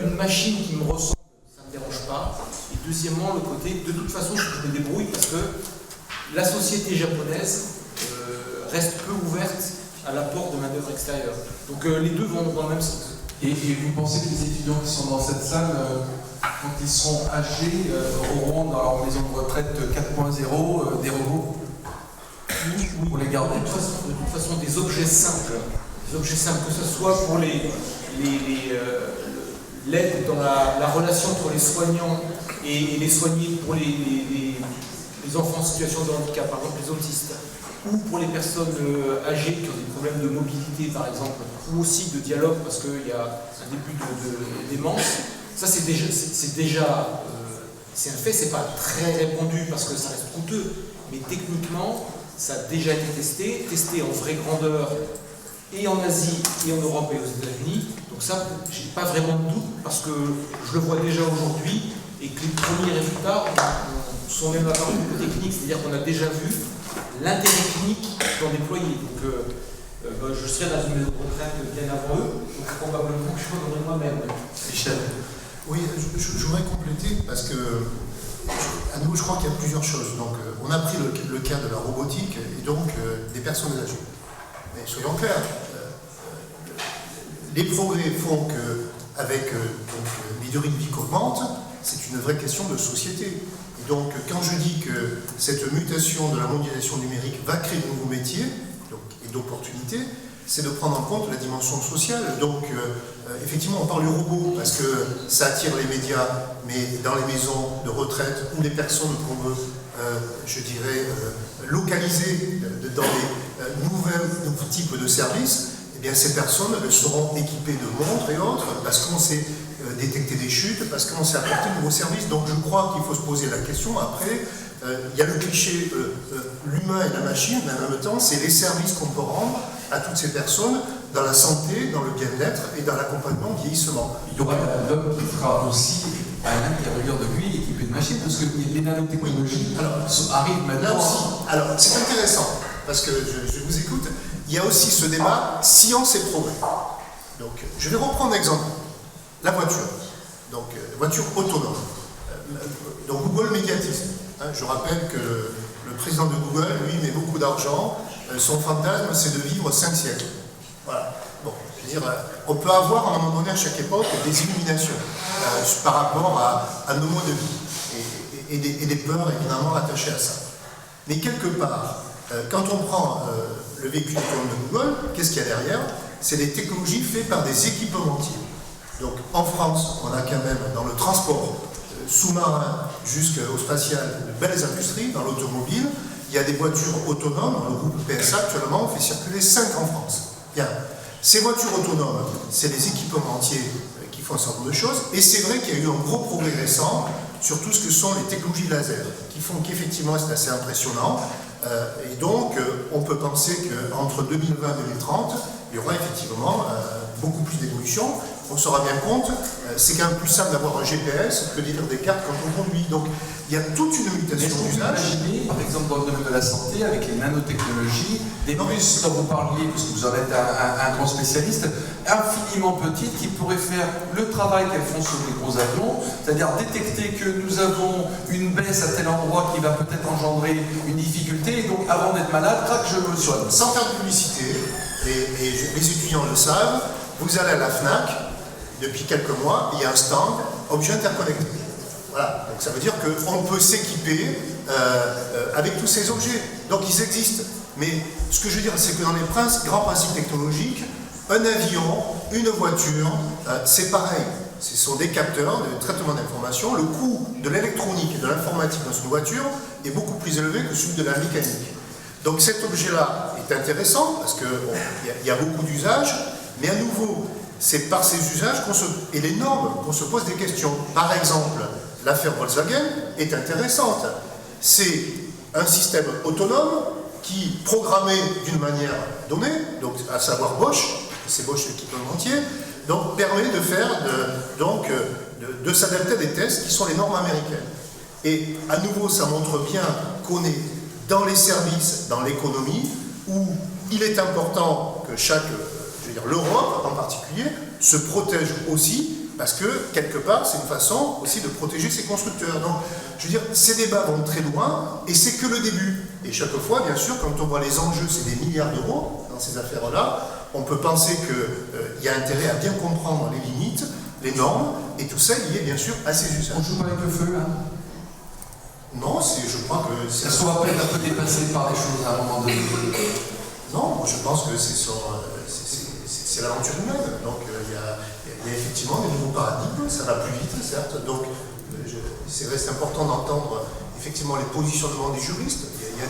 une machine qui me ressemble, ça ne me dérange pas. Et deuxièmement, le côté, de toute façon, je me débrouille parce que la société japonaise reste peu ouverte à l'apport de main-d'œuvre extérieure. Donc les deux vont dans le même sens. Et vous pensez que les étudiants qui sont dans cette salle, quand ils seront âgés, auront dans leur maison de retraite 4.0 des robots? Oui, pour les garder. de toute façon, des objets simples, que ce soit pour l'aide dans la relation entre les soignants et les soignés, pour les enfants en situation de handicap, par exemple les autistes, ou pour les personnes âgées qui ont des problèmes de mobilité, par exemple, ou aussi de dialogue, parce qu'il y a un début de démence. Ça, c'est un fait, c'est pas très répandu parce que ça reste coûteux, mais techniquement, ça a déjà été testé en vraie grandeur, et en Asie, et en Europe, et aux États-Unis. Donc ça, j'ai pas vraiment de doute, parce que je le vois déjà aujourd'hui, et que les premiers résultats sont même apparus au niveau technique, c'est-à-dire qu'on a déjà vu l'intérêt clinique d'en déployer. Donc je serai dans une maison de retraite bien avant eux, donc probablement que je m'en donnerai moi-même. Michel. Oui, je voudrais compléter parce que, à nouveau, je crois qu'il y a plusieurs choses. Donc, on a pris le cas de la robotique et donc des personnes âgées. Mais soyons clairs, les progrès font qu'avec les durées de vie qu'augmentent, c'est une vraie question de société. Et donc, quand je dis que cette mutation de la mondialisation numérique va créer de nouveaux métiers et d'opportunités, c'est de prendre en compte la dimension sociale. Donc, effectivement, on parle du robot parce que ça attire les médias, mais dans les maisons de retraite ou les personnes qu'on veut, je dirais, localiser dans les nouveaux types de services, eh bien, ces personnes elles seront équipées de montres et autres parce qu'on sait détecter des chutes, parce qu'on sait apporter de nouveaux services. Donc, je crois qu'il faut se poser la question. Après, il y a le cliché l'humain et la machine, mais en même temps, c'est les services qu'on peut rendre à toutes ces personnes dans la santé, dans le bien-être et dans l'accompagnement au vieillissement. Il y aura l'homme qui fera aussi à l'intérieur de lui équipé de machines, parce que les nanotechnologies arrivent maintenant. Là aussi, alors c'est intéressant, parce que je vous écoute, il y a aussi ce débat science et progrès. Donc, je vais reprendre un exemple. La voiture, donc voiture autonome. Donc Google médiatise. Je rappelle que le président de Google, lui, met beaucoup d'argent. Son fantasme, c'est de vivre 5 siècles. Voilà. Bon, je veux dire, on peut avoir à un moment donné, à chaque époque, des illuminations par rapport à nos modes de vie et des peurs, évidemment, attachées à ça. Mais quelque part, quand on prend le véhicule autonome de Google, qu'est-ce qu'il y a derrière? C'est des technologies faites par des équipementiers. Donc, en France, on a quand même, dans le transport sous-marin jusqu'au spatial, de belles industries. Dans l'automobile, il y a des voitures autonomes. Dans le groupe PSA, actuellement, on fait circuler 5 en France. Bien. Ces voitures autonomes, c'est les équipementiers qui font un certain nombre de choses. Et c'est vrai qu'il y a eu un gros progrès récent sur tout ce que sont les technologies laser, qui font qu'effectivement, c'est assez impressionnant. Et donc, on peut penser qu'entre 2020 et 2030, il y aura effectivement beaucoup plus d'évolution. On se rend bien compte, c'est quand même plus simple d'avoir un GPS que de lire des cartes quand on conduit. Donc, il y a toute une mutation d'usage. Imaginez, par exemple, dans le domaine de la santé, avec les nanotechnologies, des puces dont vous parliez, puisque vous en êtes un grand spécialiste, infiniment petites, qui pourraient faire le travail qu'elles font sur les gros avions, c'est-à-dire détecter que nous avons une baisse à tel endroit qui va peut-être engendrer une difficulté, et donc avant d'être malade, crac, je me soigne. Sans faire de publicité, et les étudiants le savent, vous allez à la FNAC, depuis quelques mois, il y a un stand objets interconnectés. Voilà, donc ça veut dire qu'on peut s'équiper avec tous ces objets. Donc ils existent. Mais ce que je veux dire, c'est que dans les grands principes technologiques, un avion, une voiture, c'est pareil. Ce sont des capteurs de traitement d'information. Le coût de l'électronique et de l'informatique dans une voiture est beaucoup plus élevé que celui de la mécanique. Donc cet objet-là est intéressant parce qu'il y a beaucoup d'usages, mais à nouveau, c'est par ces usages et les normes qu'on se pose des questions. Par exemple, l'affaire Volkswagen est intéressante. C'est un système autonome qui, programmé d'une manière donnée, donc à savoir Bosch, c'est Bosch l'équipementier, donc permet de faire, de s'adapter à des tests qui sont les normes américaines. Et à nouveau, ça montre bien qu'on est dans les services, dans l'économie, où il est important que l'Europe en particulier, se protège aussi, parce que, quelque part, c'est une façon aussi de protéger ses constructeurs. Donc, je veux dire, ces débats vont très loin, et c'est que le début. Et chaque fois, bien sûr, quand on voit les enjeux, c'est des milliards d'euros dans ces affaires-là, on peut penser qu'il y a intérêt à bien comprendre les limites, les normes, et tout ça lié, bien sûr, à ces usages. On joue pas avec le feu, hein? Non, je crois que c'est... Est-ce qu'on va pas être un peu dépassé par des choses à un moment donné? Non, moi je pense que c'est l'aventure humaine. Donc il y a effectivement des nouveaux paradigmes, ça va plus vite, certes. Donc c'est important d'entendre effectivement les positionnements des juristes. Il y a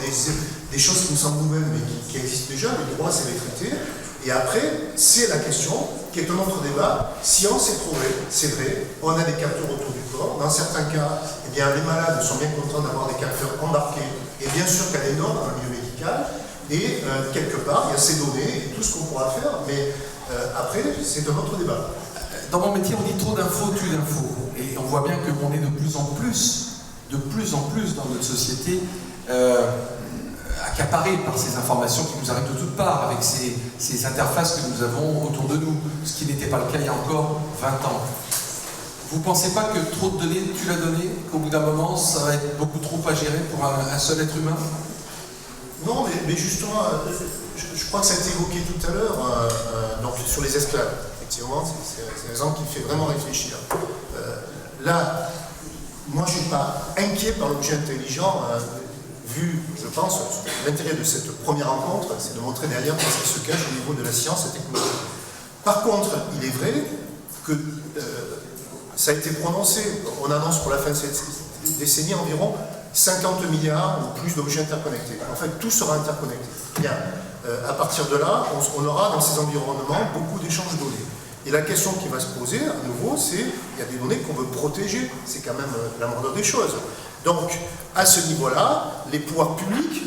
des choses qui nous semblent nouvelles mais qui existent déjà. Le droit, c'est les traités. Et après, c'est la question qui est un autre débat. Science est prouvé, c'est vrai. On a des capteurs autour du corps. Dans certains cas, eh bien, les malades sont bien contents d'avoir des capteurs embarqués. Et bien sûr qu'il y a des normes dans le milieu médical. Et quelque part, il y a ces données et tout ce qu'on pourra faire. Mais après, c'est un autre débat. Dans mon métier, on dit trop d'infos tue d'infos. Et on voit bien qu'on est de plus en plus dans notre société accaparés par ces informations qui nous arrivent de toutes parts, avec ces interfaces que nous avons autour de nous, ce qui n'était pas le cas il y a encore 20 ans. Vous ne pensez pas que trop de données tue la donnée, qu'au bout d'un moment, ça va être beaucoup trop à gérer pour un seul être humain? Non, mais justement, je crois que ça a été évoqué tout à l'heure, donc sur les esclaves. Effectivement, c'est un exemple qui fait vraiment réfléchir. Là, moi, je ne suis pas inquiet par l'objet intelligent, vu, je pense, l'intérêt de cette première rencontre, c'est de montrer derrière ce qui se cache au niveau de la science et technologie. Par contre, il est vrai que ça a été prononcé, on annonce pour la fin de cette décennie environ 50 milliards ou plus d'objets interconnectés. En fait, tout sera interconnecté. Bien, à partir de là, on aura dans ces environnements beaucoup d'échanges de données. Et la question qui va se poser, à nouveau, c'est il y a des données qu'on veut protéger. C'est quand même la moindre des choses. Donc, à ce niveau-là, les pouvoirs publics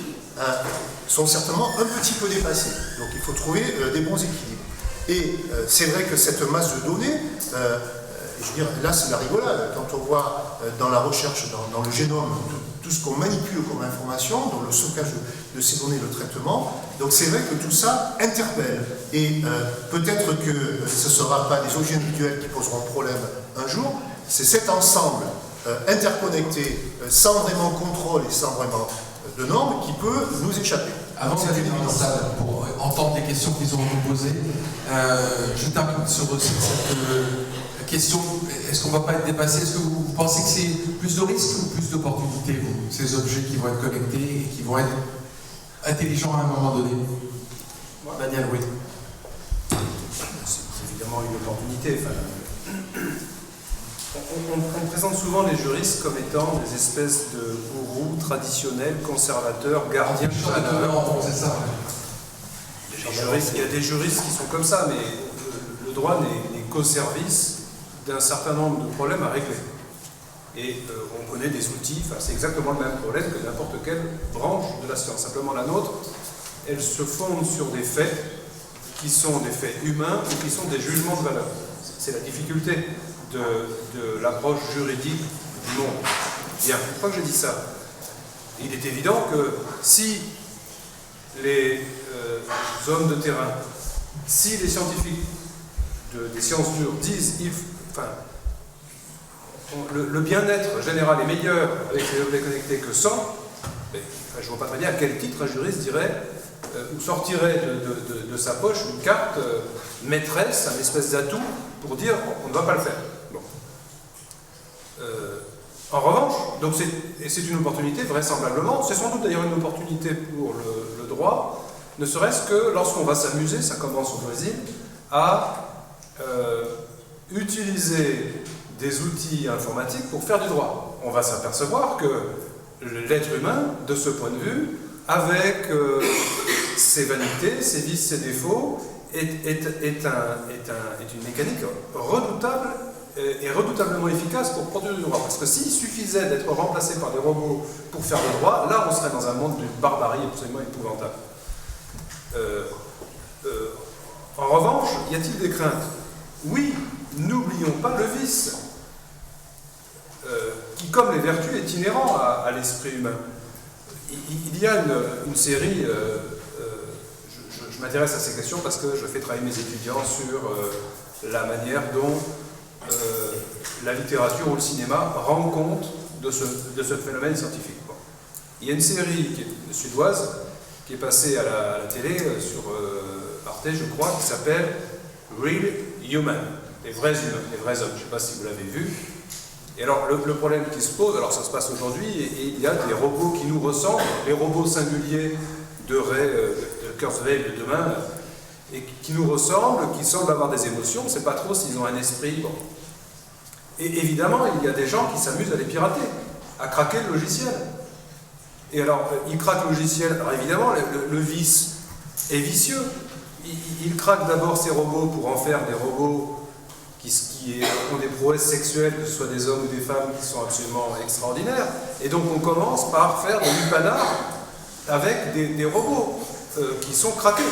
sont certainement un petit peu dépassés. Donc, il faut trouver des bons équilibres. Et c'est vrai que cette masse de données, je veux dire, là, c'est la rigolade. Quand on voit dans la recherche, dans le génome, tout ce qu'on manipule comme information, dans le stockage de ces données, le traitement, donc c'est vrai que tout ça interpelle. Et peut-être que ce ne sera pas des objets individuels qui poseront problème un jour, c'est cet ensemble interconnecté, sans vraiment contrôle et sans vraiment de normes, qui peut nous échapper. Avant d'aller dans la salle, pour entendre les questions qu'ils auront nous posées, je termine sur cette question. Est-ce qu'on ne va pas être dépassé? Est-ce que vous pensez que c'est plus de risques ou plus d'opportunités, ces objets qui vont être connectés et qui vont être intelligents à un moment donné? Daniel, oui. C'est évidemment une opportunité. On présente souvent les juristes comme étant des espèces de gourous traditionnels, conservateurs, gardiens de la valeur. C'est ça. Il y a des juristes qui sont comme ça, mais le droit n'est qu'au service d'un certain nombre de problèmes à régler. Et on connaît des outils, c'est exactement le même problème que n'importe quelle branche de la science. Simplement la nôtre, elle se fonde sur des faits qui sont des faits humains ou qui sont des jugements de valeur. C'est la difficulté de l'approche juridique du monde. Bien, une fois que j'ai dit ça, il est évident que si les hommes de terrain, si les scientifiques des sciences dures disent le bien-être général est meilleur avec les objets connectés que sans, je ne vois pas très bien à quel titre un juriste dirait ou sortirait de sa poche une carte maîtresse, un espèce d'atout pour dire on ne va pas le faire. Bon. En revanche, c'est une opportunité vraisemblablement, c'est sans doute d'ailleurs une opportunité pour le droit, ne serait-ce que lorsqu'on va s'amuser, ça commence au Brésil, à utiliser des outils informatiques pour faire du droit. On va s'apercevoir que l'être humain, de ce point de vue, avec ses vanités, ses vices, ses défauts, est une mécanique redoutable et redoutablement efficace pour produire du droit. Parce que s'il suffisait d'être remplacé par des robots pour faire le droit, là on serait dans un monde d'une barbarie absolument épouvantable. En revanche, y a-t-il des craintes? Oui, n'oublions pas le vice, qui, comme les vertus, est inhérent à l'esprit humain. Il y a une série, je m'intéresse à ces questions parce que je fais travailler mes étudiants sur la manière dont la littérature ou le cinéma rend compte de ce phénomène scientifique. Bon. Il y a une série suédoise qui est passée à la télé sur Arte, je crois, qui s'appelle Real Human, les vrais humains, les vrais hommes. Je ne sais pas si vous l'avez vu. Et alors, le problème qui se pose, alors ça se passe aujourd'hui, et il y a des robots qui nous ressemblent, les robots singuliers de Kurzweil de demain, et qui nous ressemblent, qui semblent avoir des émotions, on ne sait pas trop s'ils ont un esprit. Bon. Et évidemment, il y a des gens qui s'amusent à les pirater, à craquer le logiciel. Et alors, ils craquent le logiciel, alors évidemment, le vice est vicieux. Ils craquent d'abord ces robots pour en faire des robots qui ont des prouesses sexuelles, que ce soit des hommes ou des femmes, qui sont absolument extraordinaires. Et donc on commence par faire des lupanards avec des robots qui sont craqués.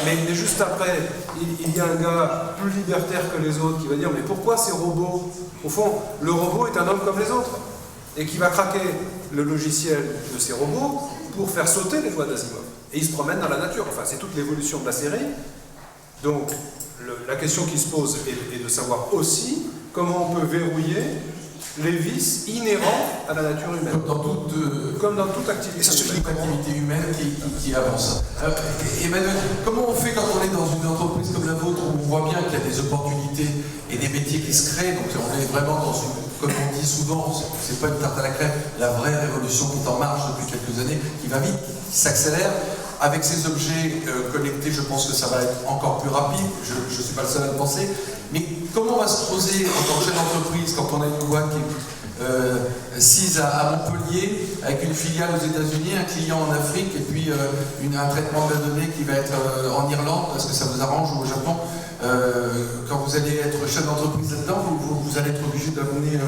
Mais juste après, il y a un gars plus libertaire que les autres qui va dire « Mais pourquoi ces robots ?» Au fond, le robot est un homme comme les autres, et qui va craquer le logiciel de ces robots pour faire sauter les lois d'Asimov. Et il se promène dans la nature. Enfin, c'est toute l'évolution de la série. Donc, la question qui se pose est de savoir aussi comment on peut verrouiller les vices inhérents à la nature humaine. Comme dans toute activité humaine qui avance. Emmanuel, comment on fait quand on est dans une entreprise comme la vôtre où on voit bien qu'il y a des opportunités et des métiers qui se créent, donc on est vraiment dans une, comme on dit souvent, c'est pas une tarte à la crème, la vraie révolution qui est en marche depuis quelques années, qui va vite, qui s'accélère. Avec ces objets connectés, je pense que ça va être encore plus rapide, je ne suis pas le seul à le penser. Mais comment on va se creuser en tant que chef d'entreprise quand on a une boîte qui est sise à Montpellier, avec une filiale aux États-Unis, un client en Afrique, et puis un traitement de la donnée qui va être en Irlande, parce que ça vous arrange, ou au Japon. Quand vous allez être chef d'entreprise là-dedans, vous allez être obligé d'amener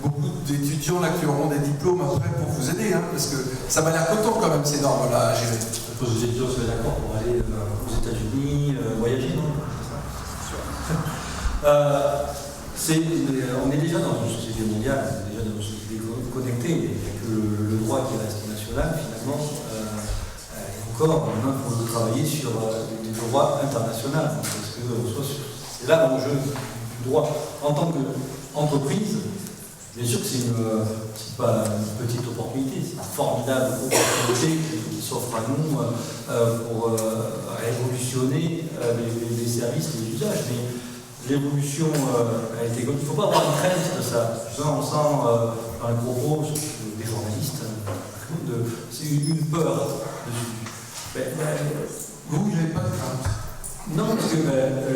beaucoup d'étudiants là qui auront des diplômes après pour vous aider, hein, parce que ça m'a l'air coton quand même ces normes-là à gérer. Je suppose que les étudiants seraient d'accord pour aller aux États-Unis, voyager, non? On est déjà dans une société mondiale, on est déjà dans une société connectée, avec le droit qui reste national, finalement, encore, maintenant, il faut travailler sur des droits internationaux, parce que c'est là l'enjeu du droit. En tant qu'entreprise, bien sûr que c'est pas une petite opportunité, c'est une formidable opportunité qui s'offre à nous pour révolutionner les services, les usages. Mais l'évolution a été comme il ne faut pas avoir une crainte de ça. On sent dans les propos des journalistes, c'est une peur dessus. Vous n'avez pas de crainte? Non, parce que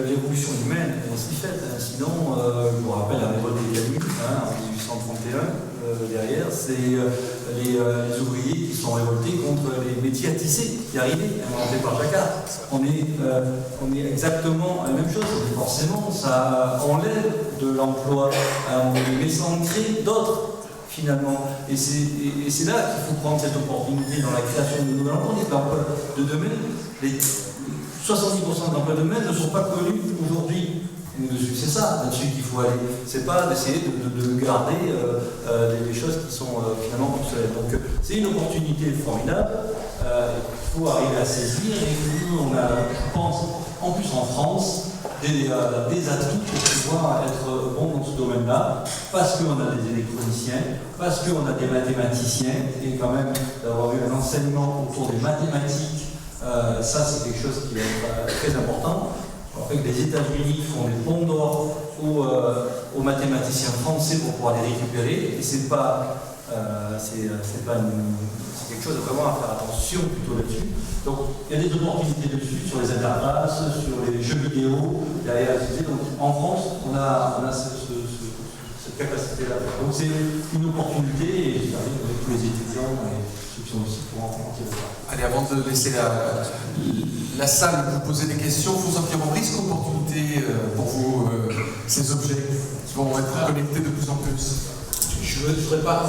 l'évolution humaine est ainsi faite. Sinon, je vous rappelle la révolte des Canuts en 1831, derrière, c'est les ouvriers qui sont révoltés contre les métiers à tisser qui arrivaient, inventés par Jacquard. On est exactement la même chose. Et forcément, ça enlève de l'emploi, mais ça en crée d'autres. Finalement. Et c'est là qu'il faut prendre cette opportunité dans la création de nouveaux emplois. L'emploi de demain, les 70% de l'emploi de demain ne sont pas connus aujourd'hui. C'est ça là-dessus qu'il faut aller. C'est pas d'essayer de garder des choses qui sont finalement obsolètes. Donc c'est une opportunité formidable. Il faut arriver à saisir. Et nous, on a, je pense, en plus en France, des atouts pour pouvoir être bon dans ce domaine-là, parce qu'on a des électroniciens, parce qu'on a des mathématiciens, et quand même d'avoir eu un enseignement autour des mathématiques, ça c'est quelque chose qui est très important. En fait, les États-Unis font des ponts d'or aux mathématiciens français pour pouvoir les récupérer, et c'est quelque chose de vraiment à faire attention plutôt là-dessus. Donc il y a des opportunités dessus, sur les interfaces, sur les jeux vidéo, derrière. Donc en France, on a cette capacité-là. Donc c'est une opportunité et j'arrive avec tous les étudiants et ceux qui sont aussi pour en tirer. Allez, avant de laisser la salle vous poser des questions, vous en direz risque ou opportunité pour vous, ces objets qui vont être connectés de plus en plus? Je ne voudrais pas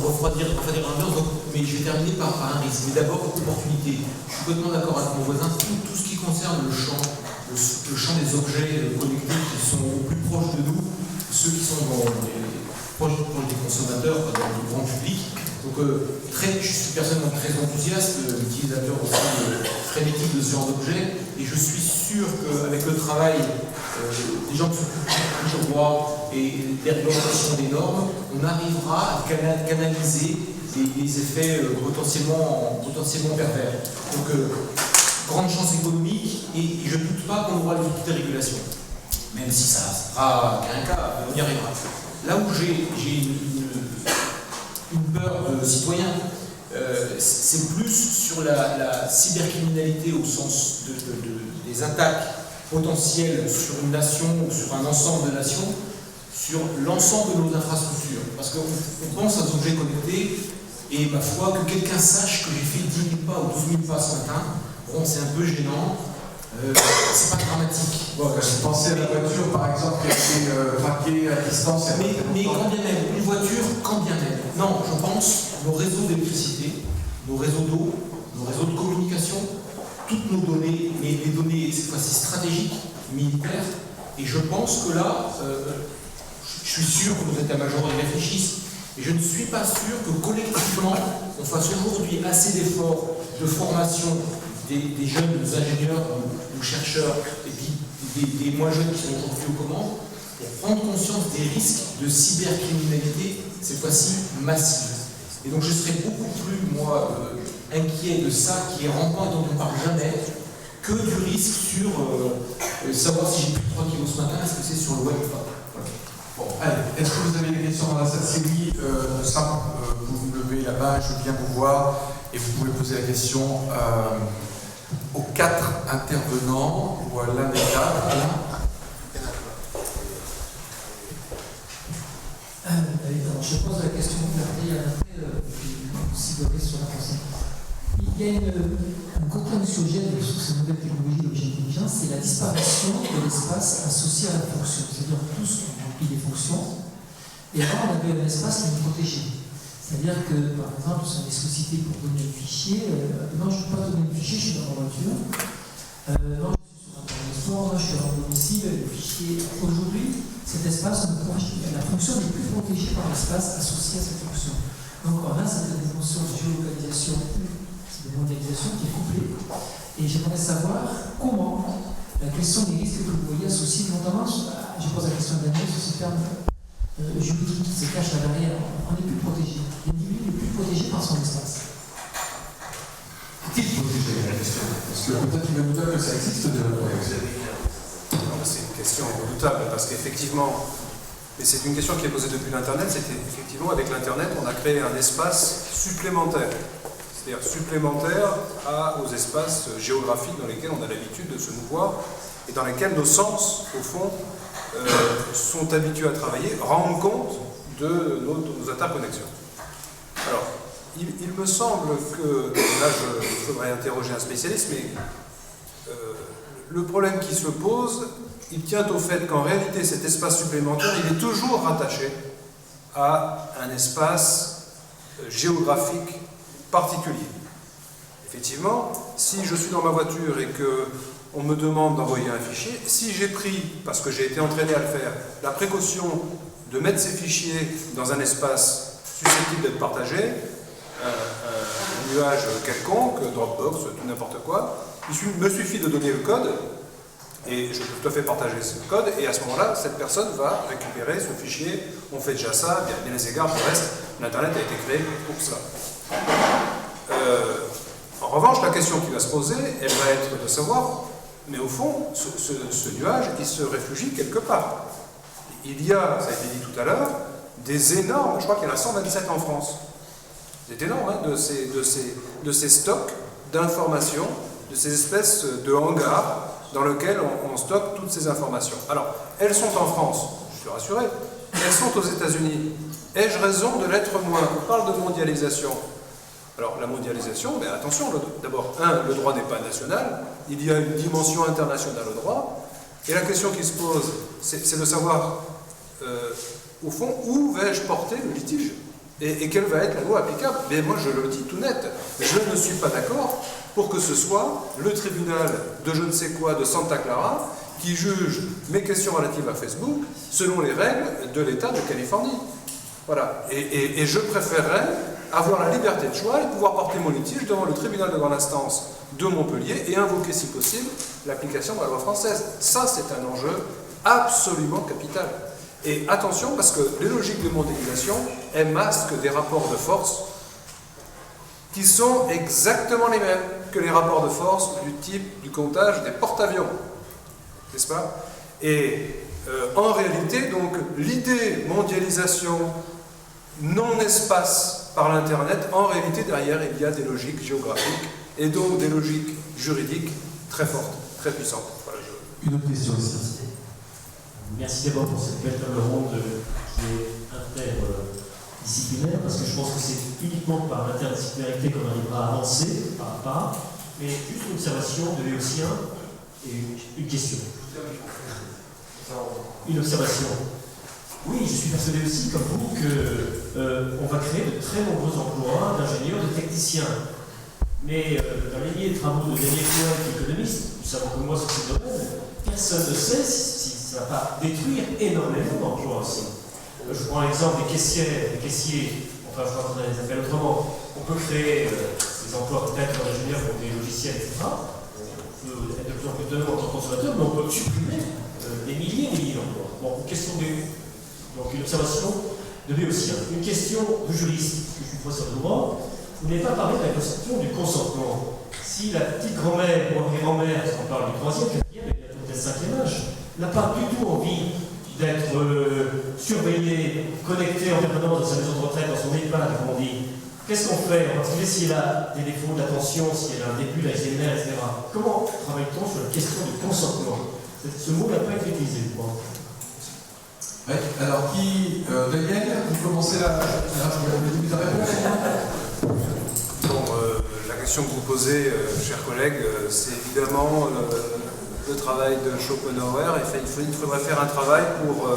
refroidir l'ambiance, mais je vais terminer par un risque. Mais d'abord, opportunité. Je suis complètement d'accord avec mon voisin. Tout ce qui concerne le champ des objets connectés qui sont au plus proches de nous, ceux qui sont proches des consommateurs, dans le grand public. Donc, je suis personnellement très enthousiaste, utilisateur aussi frénétique de ce genre d'objets, et je suis sûr qu'avec le travail des gens qui s'occupent du droit et des réglementations des normes, on arrivera à canaliser les effets potentiellement pervers. Donc, grande chance économique, et je ne doute pas qu'on aura des régulations. même si ça sera qu'un cas, on y arrivera. Là où j'ai une peur de citoyen, c'est plus sur la cybercriminalité au sens des attaques potentielles sur une nation ou sur un ensemble de nations, sur l'ensemble de nos infrastructures. Parce qu'on pense à des objets connectés, et ma foi, que quelqu'un sache que j'ai fait 10 000 pas ou 12 000 pas ce matin, bon, c'est un peu gênant, c'est pas dramatique. Bon, je pensais à la voiture, par exemple, qui a été traquée à distance. Mais quand bien même, une voiture, quand bien même. Non, je pense nos réseaux d'électricité, nos réseaux d'eau, nos réseaux de communication, toutes nos données, mais les données cette fois-ci stratégiques, militaires, et je pense que là, je suis sûr que nos états-majors y réfléchissent, et je ne suis pas sûr que collectivement, on fasse aujourd'hui assez d'efforts de formation des jeunes ingénieurs ou chercheurs, et puis des moins jeunes qui sont aujourd'hui aux commandes, pour prendre conscience des risques de cybercriminalité, cette fois-ci massive. Et donc je serais beaucoup plus, moi, inquiet de ça qui est rampant et dont on ne parle jamais, que du risque sur savoir si j'ai pris 3 kilos ce matin, est-ce que c'est sur le web ou pas. Voilà. Bon, allez, est-ce que vous avez des questions dans la salle? Si oui, vous vous levez là-bas, je veux bien vous voir, et vous pouvez poser la question aux 4 intervenants, ou à l'un des 4. Je pose la question que vous avez après, si vous avez sur la pensée. Il y a un côté anxiogène sur ces nouvelles technologies d'objet intelligence, c'est la disparition de l'espace associé à la fonction. C'est-à-dire tous on remplit des fonctions, et avant on avait un espace qui nous protégeait. C'est-à-dire que, par exemple, si on est sollicité pour donner un fichier, non, je ne peux pas donner un fichier, je suis dans ma voiture, non, je suis sur un transport, non, je suis dans mon domicile, le fichier. Aujourd'hui, cet espace, la fonction n'est plus protégée par l'espace associé à cette fonction. Donc on a cette dimension de géolocalisation, de mondialisation qui est couplée. Et j'aimerais savoir comment la question des risques que vous voyez associés, notamment, je pose la question d'Agnès sur ces termes juridiques qui se cachent à l'arrière. On n'est plus protégé. L'individu n'est plus protégé par son espace. Est-il protégé, la question? Parce que peut-être qu'il va nous dire que ça existe de la protection. C'est une question redoutable parce qu'effectivement, et c'est une question qui est posée depuis l'Internet, c'est qu'effectivement avec l'Internet on a créé un espace supplémentaire, c'est-à-dire supplémentaire aux espaces géographiques dans lesquels on a l'habitude de se mouvoir et dans lesquels nos sens, au fond, sont habitués à travailler, rendent compte de nos interconnexions. Alors, il me semble que, là il faudrait interroger un spécialiste, mais le problème qui se pose, il tient au fait qu'en réalité, cet espace supplémentaire, il est toujours rattaché à un espace géographique particulier. Effectivement, si je suis dans ma voiture et qu'on me demande d'envoyer un fichier, si j'ai pris, parce que j'ai été entraîné à le faire, la précaution de mettre ces fichiers dans un espace susceptible d'être partagé, un nuage quelconque, Dropbox, tout n'importe quoi, il me suffit de donner le code, et je peux tout à fait partager ce code, et à ce moment-là, cette personne va récupérer ce fichier. On fait déjà ça, bien les égards, pour le reste, l'Internet a été créé pour cela. En revanche, la question qui va se poser, elle va être de savoir, mais au fond, ce nuage, il se réfugie quelque part. Il y a, ça a été dit tout à l'heure, des énormes, je crois qu'il y en a 127 en France. C'est énorme, hein, de ces stocks d'informations, de ces espèces de hangars dans lesquels on stocke toutes ces informations. Alors, elles sont en France, je suis rassuré, elles sont aux États-Unis. Ai-je raison de l'être moins? On parle de mondialisation. Alors, la mondialisation, mais attention, d'abord, le droit n'est pas national, il y a une dimension internationale au droit, et la question qui se pose, c'est de savoir, au fond, où vais-je porter le litige? Et quelle va être la loi applicable? Mais moi, je le dis tout net, je ne suis pas d'accord pour que ce soit le tribunal de je ne sais quoi de Santa Clara qui juge mes questions relatives à Facebook selon les règles de l'État de Californie. Voilà. Et je préférerais avoir la liberté de choix et pouvoir porter mon litige devant le tribunal de grande instance de Montpellier et invoquer, si possible, l'application de la loi française. Ça, c'est un enjeu absolument capital. Et attention, parce que les logiques de mondialisation, elles masquent des rapports de force qui sont exactement les mêmes que les rapports de force du type du comptage des porte-avions. N'est-ce pas? Et En réalité, donc, l'idée mondialisation non-espace par l'Internet, en réalité, derrière, il y a des logiques géographiques et donc des logiques juridiques très fortes, très puissantes. Voilà, Une autre question ici. Merci d'abord pour cette belle table ronde qui est interdisciplinaire, parce que je pense que c'est uniquement par l'interdisciplinarité qu'on arrivera à avancer pas à pas. Mais juste une observation de Léotien et une question. Une observation. Oui, je suis persuadé aussi, comme vous, qu'on va créer de très nombreux emplois d'ingénieurs, de techniciens. Mais dans les milliers de travaux de Daniel Cohen, économiste, nous savons que moi sur ce domaine, personne ne sait si ça ne va pas détruire énormément d'emplois aussi. Je prends l'exemple des caissiers, enfin je crois qu'on a les appelle autrement. On peut créer des emplois peut-être d'ingénieurs pour des logiciels, etc. On peut être de plus en plus autonome en tant que consommateur, mais on peut supprimer des milliers d'emplois. Bon, une question donc une observation de Béotien. Une question de juriste, parce que je suis professeur de droit. Vous n'avez pas parlé de la question du consentement. Si la petite grand-mère ou arrière-grand-mère, parce qu'on parle du 3e, 4e et bientôt peut-être 5e âge, n'a pas du tout envie d'être surveillée, connectée en permanence dans sa maison de retraite, dans son EHPAD, comme on dit, qu'est-ce qu'on fait? En particulier si elle a des défauts d'attention, si elle a un début d'Alzheimer, etc. Comment travaille-t-on sur la question du consentement? Ce mot n'a pas été utilisé, moi. Oui, alors Daniel, vous commencez le début de la réponse. Bon, la question que vous posez, chers collègues, c'est évidemment le travail de Schopenhauer. Il faudrait faire un travail pour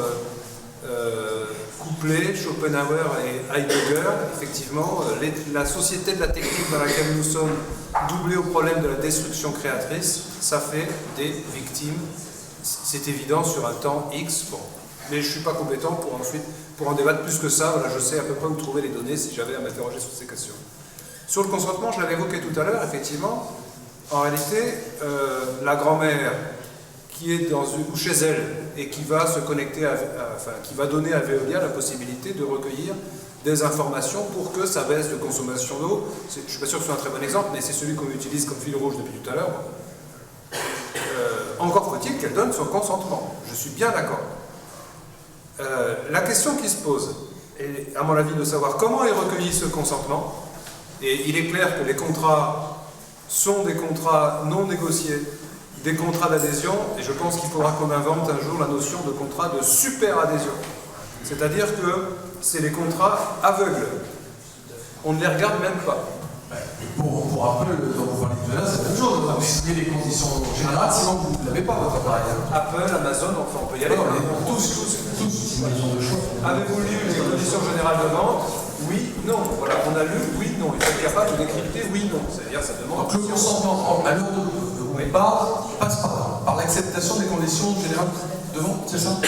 coupler Schopenhauer et Heidegger. Effectivement, la société de la technique dans laquelle nous sommes, doublée au problème de la destruction créatrice, ça fait des victimes. C'est évident sur un temps X. Bon. Mais je ne suis pas compétent pour en débattre plus que ça. Voilà, je sais à peu près où trouver les données si j'avais à m'interroger sur ces questions. Sur le consentement, je l'avais évoqué tout à l'heure, effectivement, en réalité, la grand-mère qui est ou chez elle et qui va se connecter, qui va donner à Veolia la possibilité de recueillir des informations pour que ça baisse de consommation d'eau. Je ne suis pas sûr que ce soit un très bon exemple, mais c'est celui qu'on utilise comme fil rouge depuis tout à l'heure. Encore faut-il qu'elle donne son consentement. Je suis bien d'accord. La question qui se pose est, à mon avis, de savoir comment est recueilli ce consentement. Et il est clair que les contrats sont des contrats non négociés, des contrats d'adhésion, et je pense qu'il faudra qu'on invente un jour la notion de contrat de super-adhésion. C'est-à-dire que c'est les contrats aveugles. On ne les regarde même pas. Pour Apple, dont vous parlez tout à l'heure, c'est la même chose. Vous signez les conditions générales, sinon vous ne l'avez pas, votre appareil. Apple, Amazon, enfin on peut y aller. Tous. Avez-vous lu les conditions générales de vente? Oui, non. Voilà, on a lu, oui, non. Il faut être capable de décrypter, oui, non. C'est-à-dire, ça demande. Donc le consentement, à l'heure où on passe par l'acceptation des conditions générales de vente, c'est ça?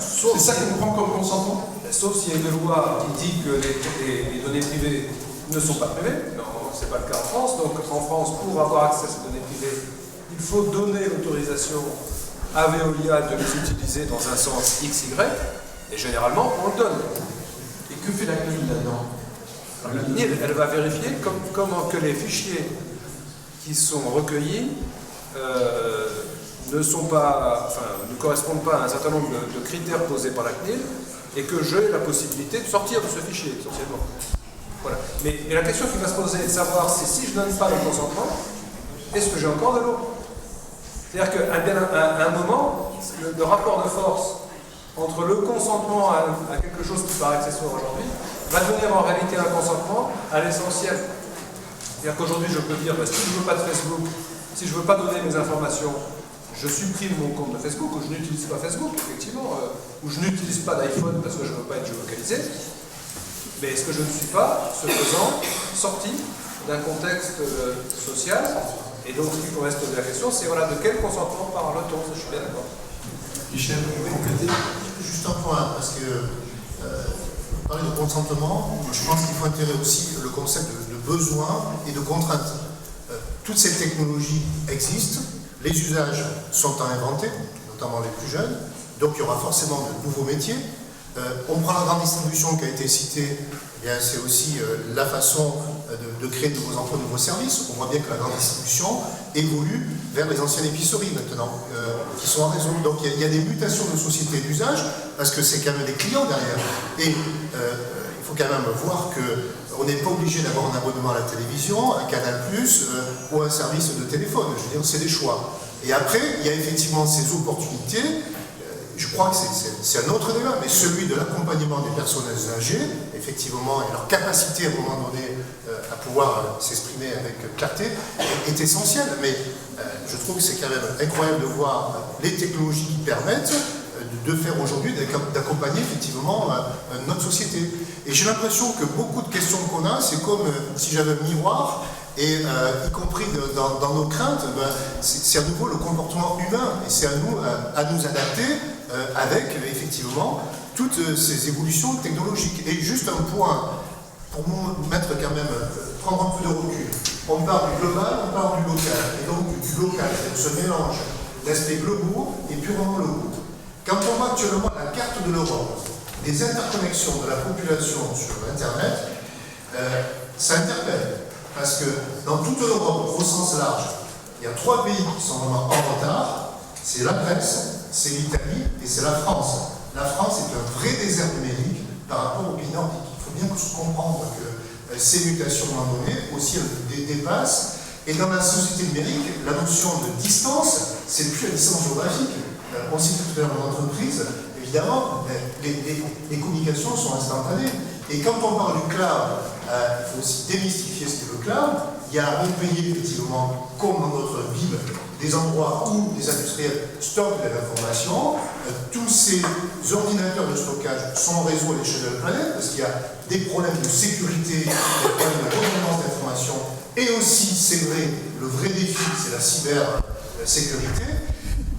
C'est ça qu'on prend comme consentement? Sauf s'il y a une loi qui dit que les données privées ne sont pas privées. Non, ce n'est pas le cas en France. Donc en France, pour avoir accès à ces données privées, il faut donner l'autorisation à Veolia de les utiliser dans un sens XY, et généralement, on le donne. Et que fait la CNIL là-dedans? La CNIL, elle va vérifier comment que les fichiers qui sont recueillis ne correspondent pas à un certain nombre de critères posés par la CNIL, et que j'ai la possibilité de sortir de ce fichier, essentiellement. Voilà. Mais la question qui va se poser est de savoir si je ne donne pas le consentement, est-ce que j'ai encore de l'eau? C'est-à-dire qu'à un moment, le rapport de force entre le consentement à quelque chose qui paraît accessoire aujourd'hui va devenir en réalité un consentement à l'essentiel. C'est-à-dire qu'aujourd'hui, je peux dire, si je ne veux pas de Facebook, si je ne veux pas donner mes informations, je supprime mon compte de Facebook, ou je n'utilise pas Facebook, effectivement, ou je n'utilise pas d'iPhone parce que je ne veux pas être géolocalisé. Mais est-ce que je ne suis pas, ce faisant, sorti d'un contexte social? Et donc, ce qu'il faut rester de la question, c'est voilà, de quel consentement parle-t-on? Je suis bien d'accord. Michel, vous pouvez compléter? Juste un point, parce que vous parlez de consentement, je pense qu'il faut intégrer aussi le concept de besoin et de contrainte. Toutes ces technologies existent, les usages sont à inventer, notamment les plus jeunes, donc il y aura forcément de nouveaux métiers. On prend la grande distribution qui a été citée, eh bien, c'est aussi la façon de créer de nouveaux emplois, de nouveaux services. On voit bien que la grande distribution évolue vers les anciennes épiceries maintenant, qui sont en réseau. Donc il y a des mutations de société d'usage, parce que c'est quand même des clients derrière. Et il faut quand même voir qu'on n'est pas obligé d'avoir un abonnement à la télévision, un Canal+, ou un service de téléphone. Je veux dire, c'est des choix. Et après, il y a effectivement ces opportunités. Je crois que c'est un autre débat, mais celui de l'accompagnement des personnes âgées, effectivement, et leur capacité à un moment donné à pouvoir s'exprimer avec clarté, est essentiel. Mais je trouve que c'est quand même incroyable de voir les technologies qui permettent de faire aujourd'hui, d'accompagner effectivement notre société. Et j'ai l'impression que beaucoup de questions qu'on a, c'est comme si j'avais un miroir, et y compris dans nos craintes, c'est à nouveau le comportement humain, et c'est à nous adapter avec effectivement toutes ces évolutions technologiques. Et juste un point, pour mettre quand même, prendre un peu de recul. On parle du global, on parle du local. Et donc du local, c'est ce mélange d'aspects globaux et purement locaux. Quand on voit actuellement la carte de l'Europe, des interconnexions de la population sur Internet, ça interpelle. Parce que dans toute l'Europe, au sens large, il y a 3 pays qui sont vraiment en retard. C'est la Grèce, c'est l'Italie et c'est la France. La France est un vrai désert numérique par rapport aux pays nordiques. Il faut bien comprendre que ces mutations, à un moment donné, aussi dépassent. Et dans la société numérique, la notion de distance, c'est plus la distance géographique. On citait tout à l'heure l'entreprise, évidemment, les communications sont instantanées. Et quand on parle du cloud, il faut aussi démystifier ce qu'est le cloud. Il y a un pays, effectivement, comme dans notre Bible, des endroits où les industriels stockent de l'information. Tous ces ordinateurs de stockage sont en réseau à l'échelle de la planète, parce qu'il y a des problèmes de sécurité, des problèmes de redondance d'information, et aussi, c'est vrai, le vrai défi, c'est la cybersécurité.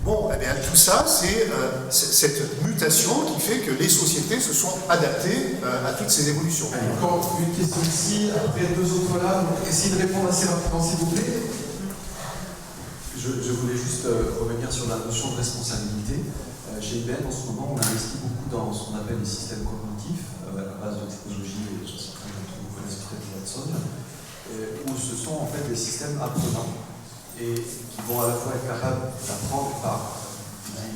Bon, eh bien, tout ça, c'est cette mutation qui fait que les sociétés se sont adaptées à toutes ces évolutions. Allez, encore une question ici, après 2 autres là. Donc, essayez de répondre assez rapidement, s'il vous plaît. Je voulais juste revenir sur la notion de responsabilité. Chez IBM, en ce moment, on investit beaucoup dans ce qu'on appelle les systèmes cognitifs, à la base de technologies, et je sais pas si vous connaissez peut-être Watson, où ce sont en fait des systèmes apprenants, et qui vont à la fois être capables d'apprendre par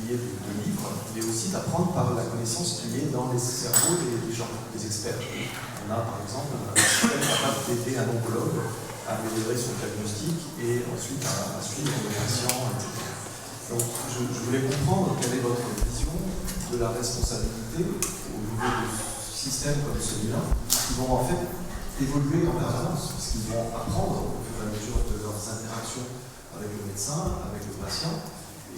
des livres, mais aussi d'apprendre par la connaissance qui est dans les cerveaux des gens, des experts. On a par exemple un système capable d'aider un oncologue à améliorer son diagnostic et ensuite à suivre le patient, etc. Donc je voulais comprendre quelle est votre vision de la responsabilité au niveau de systèmes comme celui-là, qui vont en fait évoluer en permanence, puisqu'ils vont apprendre au fur et à mesure de leurs interactions avec le médecin, avec le patient.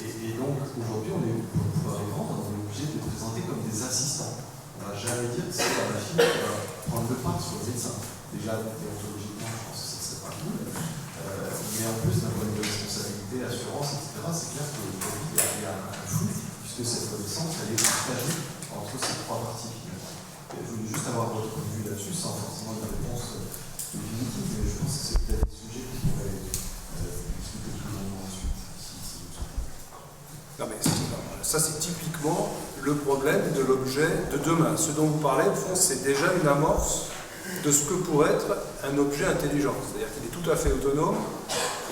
Et donc, aujourd'hui, pour pouvoir les vendre, on est obligé de les présenter comme des assistants. On ne va jamais dire que c'est la machine qui va prendre le pas sur le médecin. Déjà, déontologiquement, je pense que ça ne serait pas cool. Mais en plus, d'un point de vue de responsabilité, assurance, etc., c'est clair qu'aujourd'hui, il y a un flou, puisque cette connaissance, elle est partagée entre ces 3 parties finales. Et je voulais juste avoir votre point de vue là-dessus, sans forcément une réponse définitive, mais je pense que c'est peut-être des sujets qui pourraient discuter plus longuement ensuite. Non mais ça c'est typiquement le problème de l'objet de demain. Ce dont vous parlez, au fond, c'est déjà une amorce de ce que pourrait être un objet intelligent. C'est-à-dire qu'il est tout à fait autonome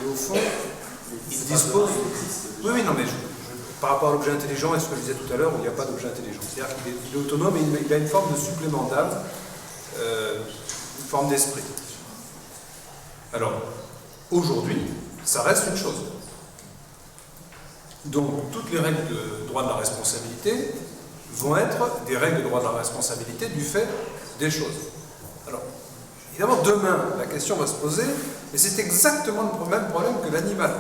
et au fond, il dispose... Oui, non mais par rapport à l'objet intelligent et ce que je disais tout à l'heure, où il n'y a pas d'objet intelligent. C'est-à-dire qu'il est autonome et il a une forme de supplément d'âme, une forme d'esprit. Alors, aujourd'hui, ça reste une chose. Donc, toutes les règles de droit de la responsabilité vont être des règles de droit de la responsabilité du fait des choses. Alors, évidemment, demain, la question va se poser, et c'est exactement le même problème que l'animal.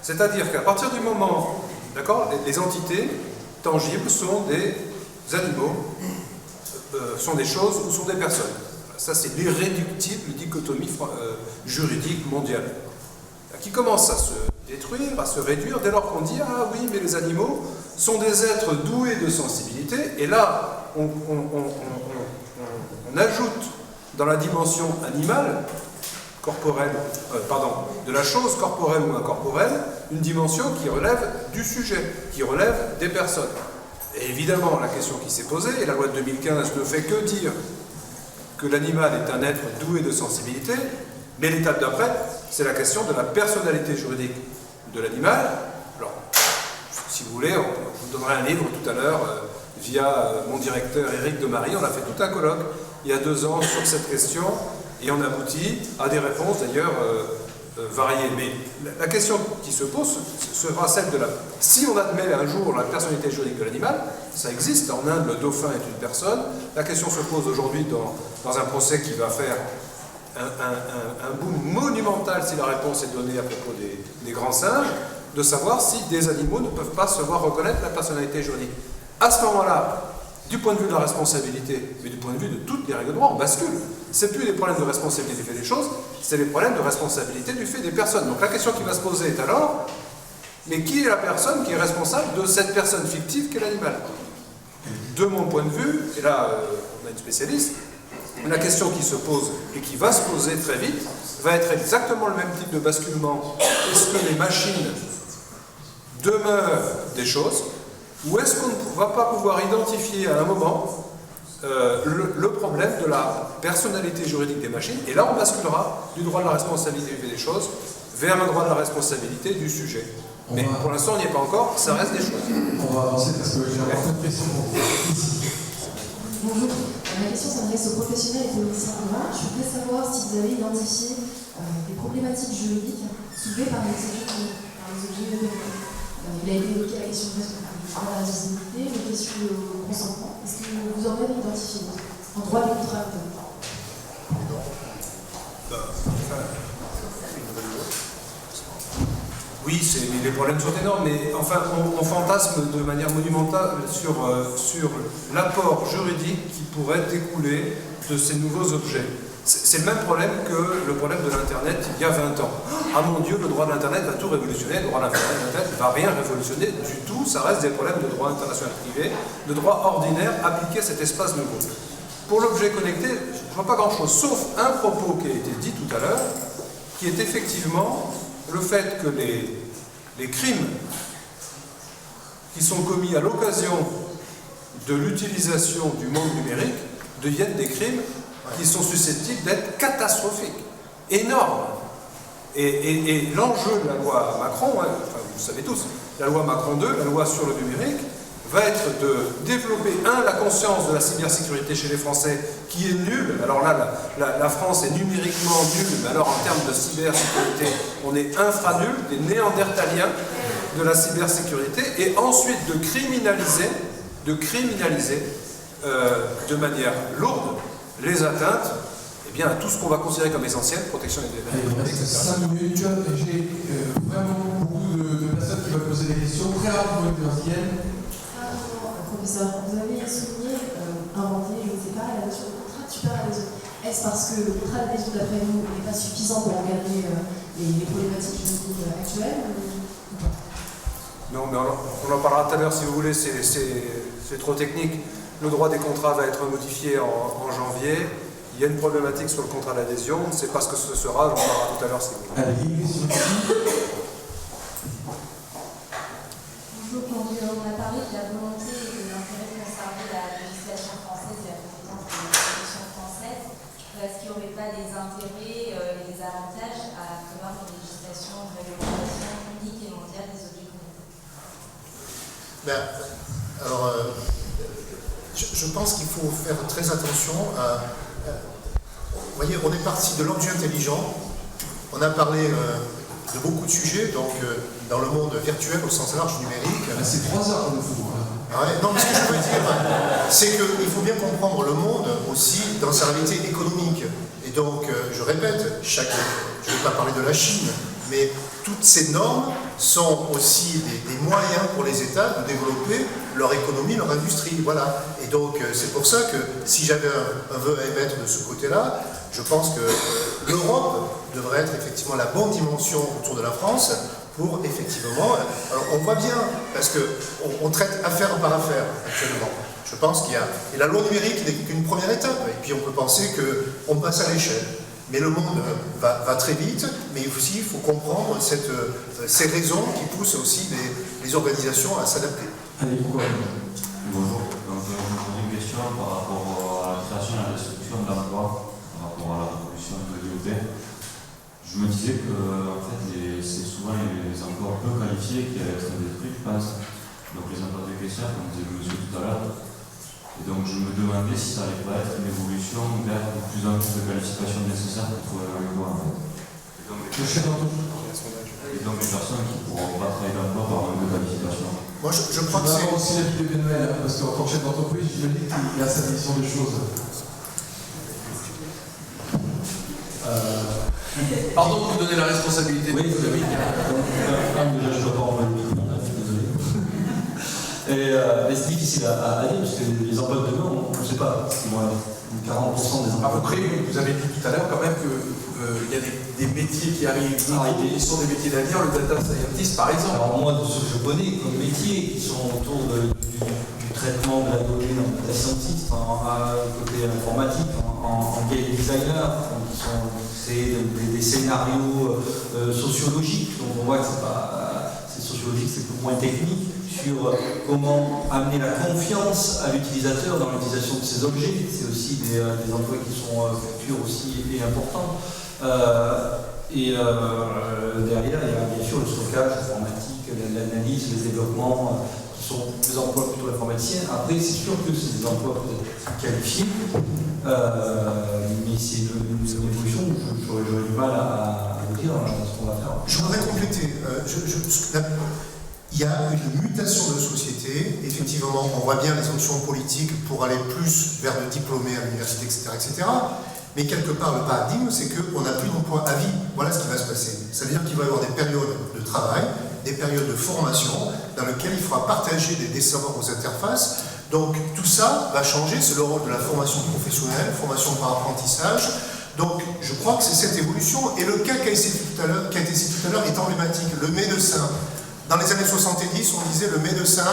C'est-à-dire qu'à partir du moment, d'accord, les entités tangibles sont des animaux, sont des choses ou sont des personnes. Ça, c'est l'irréductible dichotomie juridique mondiale, qui commence à se détruire, à se réduire, dès lors qu'on dit « Ah oui, mais les animaux sont des êtres doués de sensibilité », et là, on ajoute dans la dimension animale, corporelle, de la chose corporelle ou incorporelle, une dimension qui relève du sujet, qui relève des personnes. Et évidemment, la question qui s'est posée, et la loi de 2015 ne fait que dire que l'animal est un être doué de sensibilité, mais l'étape d'après, c'est la question de la personnalité juridique de l'animal. Alors, si vous voulez, je vous donnerai un livre tout à l'heure, via mon directeur Éric Demary, on a fait tout un colloque il y a 2 ans sur cette question, et on aboutit à des réponses d'ailleurs variées. Mais la question qui se pose sera celle de la... Si on admet un jour la personnalité juridique de l'animal, ça existe, en Inde le dauphin est une personne, la question se pose aujourd'hui dans un procès qui va faire un boom monumental si la réponse est donnée à propos des grands singes, de savoir si des animaux ne peuvent pas se voir reconnaître la personnalité juridique. À ce moment-là, du point de vue de la responsabilité, mais du point de vue de toutes les règles de droit, on bascule. C'est plus les problèmes de responsabilité du fait des choses, c'est les problèmes de responsabilité du fait des personnes. Donc la question qui va se poser est alors, mais qui est la personne qui est responsable de cette personne fictive qu'est l'animal? De mon point de vue, et là on a une spécialiste, la question qui se pose et qui va se poser très vite va être exactement le même type de basculement. Est-ce que les machines demeurent des choses, ou est-ce qu'on ne va pas pouvoir identifier à un moment le problème de la personnalité juridique des machines, et là on basculera du droit de la responsabilité des choses vers un droit de la responsabilité du sujet. Mais pour l'instant on n'y est pas encore, ça reste des choses. On va avancer parce que j'ai encore une question pour vous. Bonjour, ma question s'adresse aux professionnels et théoriciens de droit. Je voudrais savoir si vous avez identifié des problématiques juridiques soulevées par les objets numériques. Il a été évoqué la question de la visibilité, la question du consentement. Est-ce que vous en avez identifié en droit des contrats notamment? Oui, les problèmes sont énormes, mais enfin, on fantasme de manière monumentale sur l'apport juridique qui pourrait découler de ces nouveaux objets. C'est le même problème que le problème de l'Internet il y a 20 ans. Ah mon Dieu, le droit de l'Internet va tout révolutionner, le droit de l'Internet ne va rien révolutionner du tout, ça reste des problèmes de droit international privé, de droit ordinaire appliqué à cet espace nouveau. Pour l'objet connecté, je ne vois pas grand-chose, sauf un propos qui a été dit tout à l'heure, qui est effectivement le fait que les crimes qui sont commis à l'occasion de l'utilisation du monde numérique deviennent des crimes qui sont susceptibles d'être catastrophiques, énormes. Et l'enjeu de la loi Macron, enfin, vous le savez tous, la loi Macron 2, la loi sur le numérique, va être de développer, la conscience de la cybersécurité chez les Français, qui est nulle. Alors là, la France est numériquement nulle, mais alors en termes de cybersécurité, on est infra-nul, des néandertaliens de la cybersécurité, et ensuite de criminaliser de manière lourde les atteintes à tout ce qu'on va considérer comme essentiel, protection des données, etc. 5 minutes, j'ai vraiment beaucoup de personnes qui veulent poser des questions. Très rapidement, Professeur, vous avez souligné, inventé, je ne sais pas, la notion de contrat de super-adhésion. Est-ce parce que le contrat d'adhésion, d'après vous, n'est pas suffisant pour encadrer les problématiques juridiques actuelles ou pas? Non, mais on en parlera tout à l'heure si vous voulez, c'est trop technique. Le droit des contrats va être modifié en janvier. Il y a une problématique sur le contrat d'adhésion, on ne sait pas ce que ce sera, on en parlera tout à l'heure si vous voulez. Allez, une question ici. Bonjour, on a parlé de la volonté et de l'intérêt de conserver la législation française et la compétence de la législation française. Est-ce qu'il n'y aurait pas des intérêts et des avantages à prévoir une législation de réglementation unique et mondiale des objets connectés? Je pense qu'il faut faire très attention à... vous voyez, on est parti de l'objet intelligent, on a parlé de beaucoup de sujets, donc dans le monde virtuel au sens large numérique. C'est 3 heures qu'on nous fout. Non, mais ce que je veux dire, c'est qu'il faut bien comprendre le monde aussi dans sa réalité économique. Et donc, je répète, je ne vais pas parler de la Chine, mais toutes ces normes sont aussi des moyens pour les États de développer leur économie, leur industrie. Voilà. Et donc, c'est pour ça que si j'avais un vœu à émettre de ce côté-là, je pense que l'Europe devrait être effectivement la bonne dimension autour de la France pour effectivement... Alors, on voit bien, parce qu'on traite affaire par affaire actuellement. Je pense qu'il y a... Et la loi numérique n'est qu'une première étape. Et puis on peut penser qu'on passe à l'échelle. Mais le monde va très vite, mais aussi il faut comprendre ces raisons qui poussent aussi les organisations à s'adapter. Allez, pourquoi papier qui allait être détruit, je pense. Donc les impôts de caissière, comme disait le monsieur tout à l'heure. Et donc je me demandais si ça allait pas être une évolution vers de plus en plus de qualifications nécessaires pour trouver un emploi. En fait. Et donc les personnes qui ne pourront pas travailler d'emploi par manque de qualification. Moi, je crois que c'est aussi l'avis de Benoël, parce qu'en tant que chef d'entreprise, je me dis qu'il a sa vision des choses. Pardon de vous donner la responsabilité. Oui, déjà, je ne dois pas envoyer le micro, désolé. Mais c'est difficile à dire, parce que les emplois de demain, on ne sait pas. Parce qu'ils vont être 40% des emplois. Vous avez dit tout à l'heure quand même qu'il y a des métiers qui arrivent, qui sont des métiers d'avenir, le data scientist par exemple. Alors moi, de ce que je connais comme métiers qui sont autour du traitement de la donnée dans le data scientist, côté informatique, en game designer, c'est des scénarios sociologiques, donc on voit que c'est sociologique, c'est beaucoup moins technique, sur comment amener la confiance à l'utilisateur dans l'utilisation de ces objets. C'est aussi des emplois qui sont futurs aussi et importants. Derrière, il y a bien sûr le stockage informatique, l'analyse, le développement, qui sont des emplois plutôt informaticiens. Après, c'est sûr que c'est des emplois peut-être plus qualifiés, mais c'est une évolution où j'aurais du mal à vous dire ce qu'on va faire. Je voudrais compléter. Il y a une mutation de société. Effectivement, on voit bien les options politiques pour aller plus vers le diplômé à l'université, etc. Mais quelque part, le paradigme, c'est qu'on n'a plus d'emploi à vie. Voilà ce qui va se passer. Ça veut dire qu'il va y avoir des périodes de travail, des périodes de formation, dans lesquelles il faudra partager des savoirs aux interfaces. Donc tout ça va changer, c'est le rôle de la formation professionnelle, formation par apprentissage. Donc je crois que c'est cette évolution. Et le cas qui a été cité tout à l'heure est emblématique. Le médecin. Dans les années 70, on disait le médecin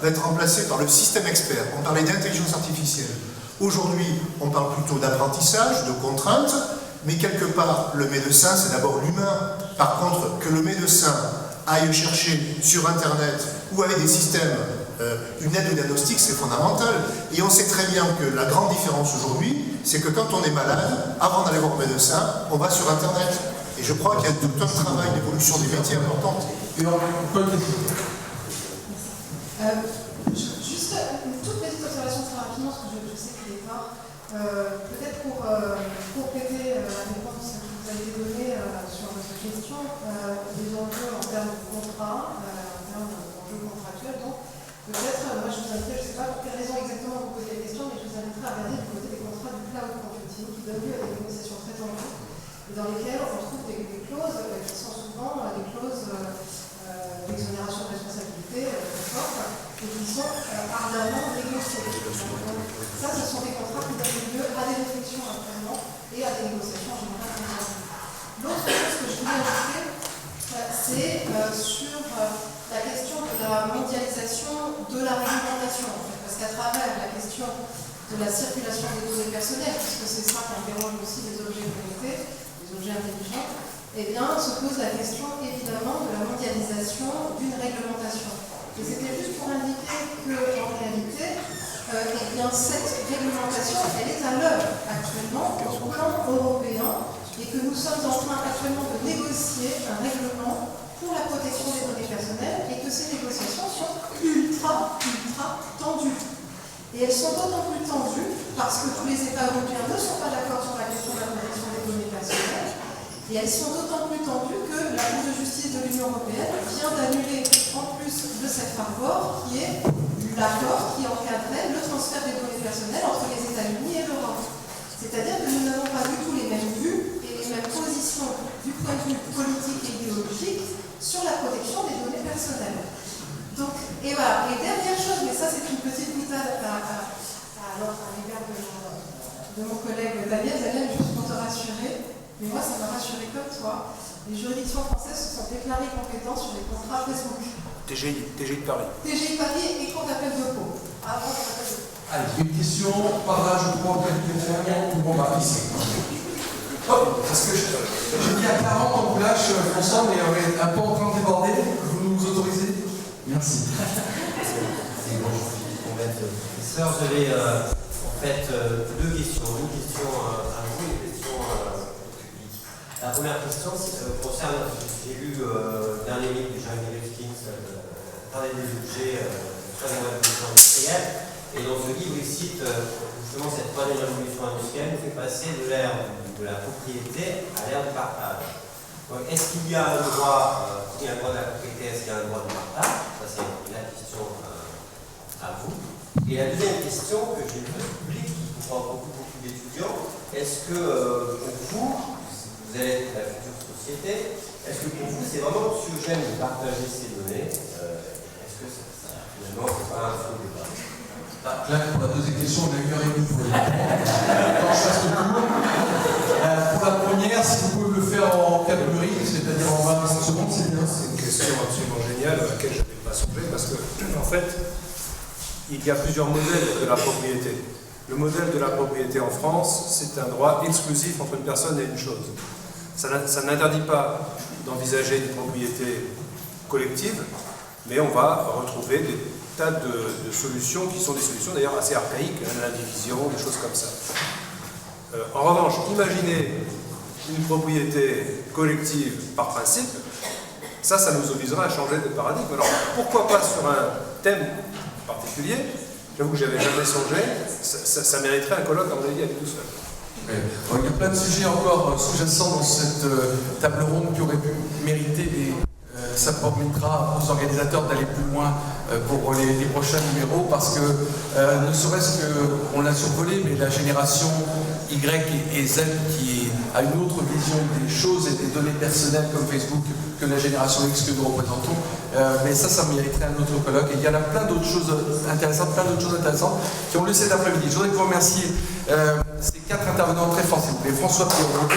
va être remplacé par le système expert. On parlait d'intelligence artificielle. Aujourd'hui, on parle plutôt d'apprentissage, de contraintes, mais quelque part, le médecin, c'est d'abord l'humain. Par contre, que le médecin aille chercher sur Internet ou avec des systèmes une aide de diagnostic, c'est fondamental. Et on sait très bien que la grande différence aujourd'hui, c'est que quand on est malade, avant d'aller voir le médecin, on va sur Internet. Et je crois qu'il y a tout un travail d'évolution des métiers importante. Juste une toute petite observation très rapidement, parce que je sais qu'il est tard. Peut-être pour compléter la réponse qui vous a été donnée sur votre question, des enjeux en termes de contrat, en termes d'enjeux contractuels. Donc, peut-être, moi je vous inviterai, je ne sais pas pour quelle raison exactement vous posez la question, mais je vous inviterai à regarder du côté des contrats du cloud computing qui donnent lieu à des négociations très tendues, et dans lesquelles on trouve des clauses qui sont souvent des clauses d'exonération de responsabilité très fortes et qui sont ardemment négociées. Ça, ce sont des contrats qui donnent lieu à des réflexions actuellement et à des négociations en général. L'autre chose que je voulais ajouter, c'est sur la question de la mondialisation de la réglementation. Parce qu'à travers la question de la circulation des données personnelles, puisque c'est ça qui interroge aussi les objets connectés, les objets intelligents, eh bien, se pose la question évidemment de la mondialisation d'une réglementation. Et c'était juste pour indiquer qu'en réalité, eh bien, cette réglementation, elle est à l'œuvre actuellement au plan européen et que nous sommes en train actuellement de négocier un règlement pour la protection des données personnelles et que ces négociations sont ultra tendues. Et elles sont d'autant plus tendues parce que tous les États européens ne sont pas d'accord sur la question de la protection des données personnelles. Et elles sont d'autant plus tendues que la Cour de justice de l'Union européenne vient d'annuler, en plus de cette rapport, qui est l'accord qui encadrait le transfert des données personnelles entre les États-Unis et l'Europe. C'est-à-dire que nous n'avons pas du tout les mêmes vues et les mêmes positions du point de vue politique et idéologique sur la protection des données personnelles. Donc, et voilà. Et dernière chose, mais ça c'est une petite boutade à l'égard de mon collègue Daniel, juste pour te rassurer. Mais moi, ça m'a rassuré comme toi. Les juridictions françaises se sont déclarées compétentes sur les contrats Facebook. TGI de Paris. TGI de Paris et compte appel de Pau. Avant qu'on appelle de Pau. Allez, une question par là, je crois, quelqu'un bon, bah, ici. Oh, parce que j'ai mis à 40 en boulage, François, mais on est un peu en train de déborder. Vous nous autorisez? Merci. Professeur, j'avais en fait deux questions. Une question à vous et une question publique. La première question concerne, j'ai lu le dernier livre de Jeremy Rifkin, Parler des objets, troisième révolution industrielle, et dans ce livre il cite justement cette troisième révolution industrielle nous fait passer de l'ère de la propriété à l'ère du partage. Donc, est-ce qu'il y a un droit, il y a un droit de la propriété, est-ce qu'il y a un droit du partage? Ça c'est la question à vous. Et la deuxième question que j'ai vue, publique, qui comprend beaucoup d'étudiants, est-ce que pour vous allez être la future société, est-ce que pour vous c'est vraiment anxiogène de partager ces données? Est-ce que finalement c'est pas un faux débat? Là, pour la deuxième question, on a eu 1h30 pour les répondre. Quand je fasse le tour. Pour la première, si vous pouvez le faire en catégorie, c'est-à-dire en 20 secondes, c'est bien. C'est une question absolument géniale à laquelle je n'avais pas songé parce que, en fait, il y a plusieurs modèles de la propriété. Le modèle de la propriété en France, c'est un droit exclusif entre une personne et une chose. Ça n'interdit pas d'envisager une propriété collective, mais on va retrouver des tas de solutions qui sont des solutions d'ailleurs assez archaïques, l'indivision, des choses comme ça. En revanche, imaginez une propriété collective par principe, ça nous obligera à changer de paradigme. Alors pourquoi pas sur un thème particulier? J'avoue que je n'avais jamais songé, ça mériterait un colloque à mon avis à lui tout seul. Il y a plein de sujets encore sous-jacents dans cette table ronde qui auraient pu mériter des... ça permettra aux organisateurs d'aller plus loin pour les prochains numéros parce que ne serait-ce qu'on l'a survolé, mais la génération Y et Z qui a une autre vision des choses et des données personnelles comme Facebook que la génération X que nous représentons. Mais ça mériterait un autre colloque. Et il y en a plein d'autres choses intéressantes, qui ont lieu cet après-midi. Je voudrais vous remercier ces 4 intervenants très forts, s'il vous plaît. François Pirot,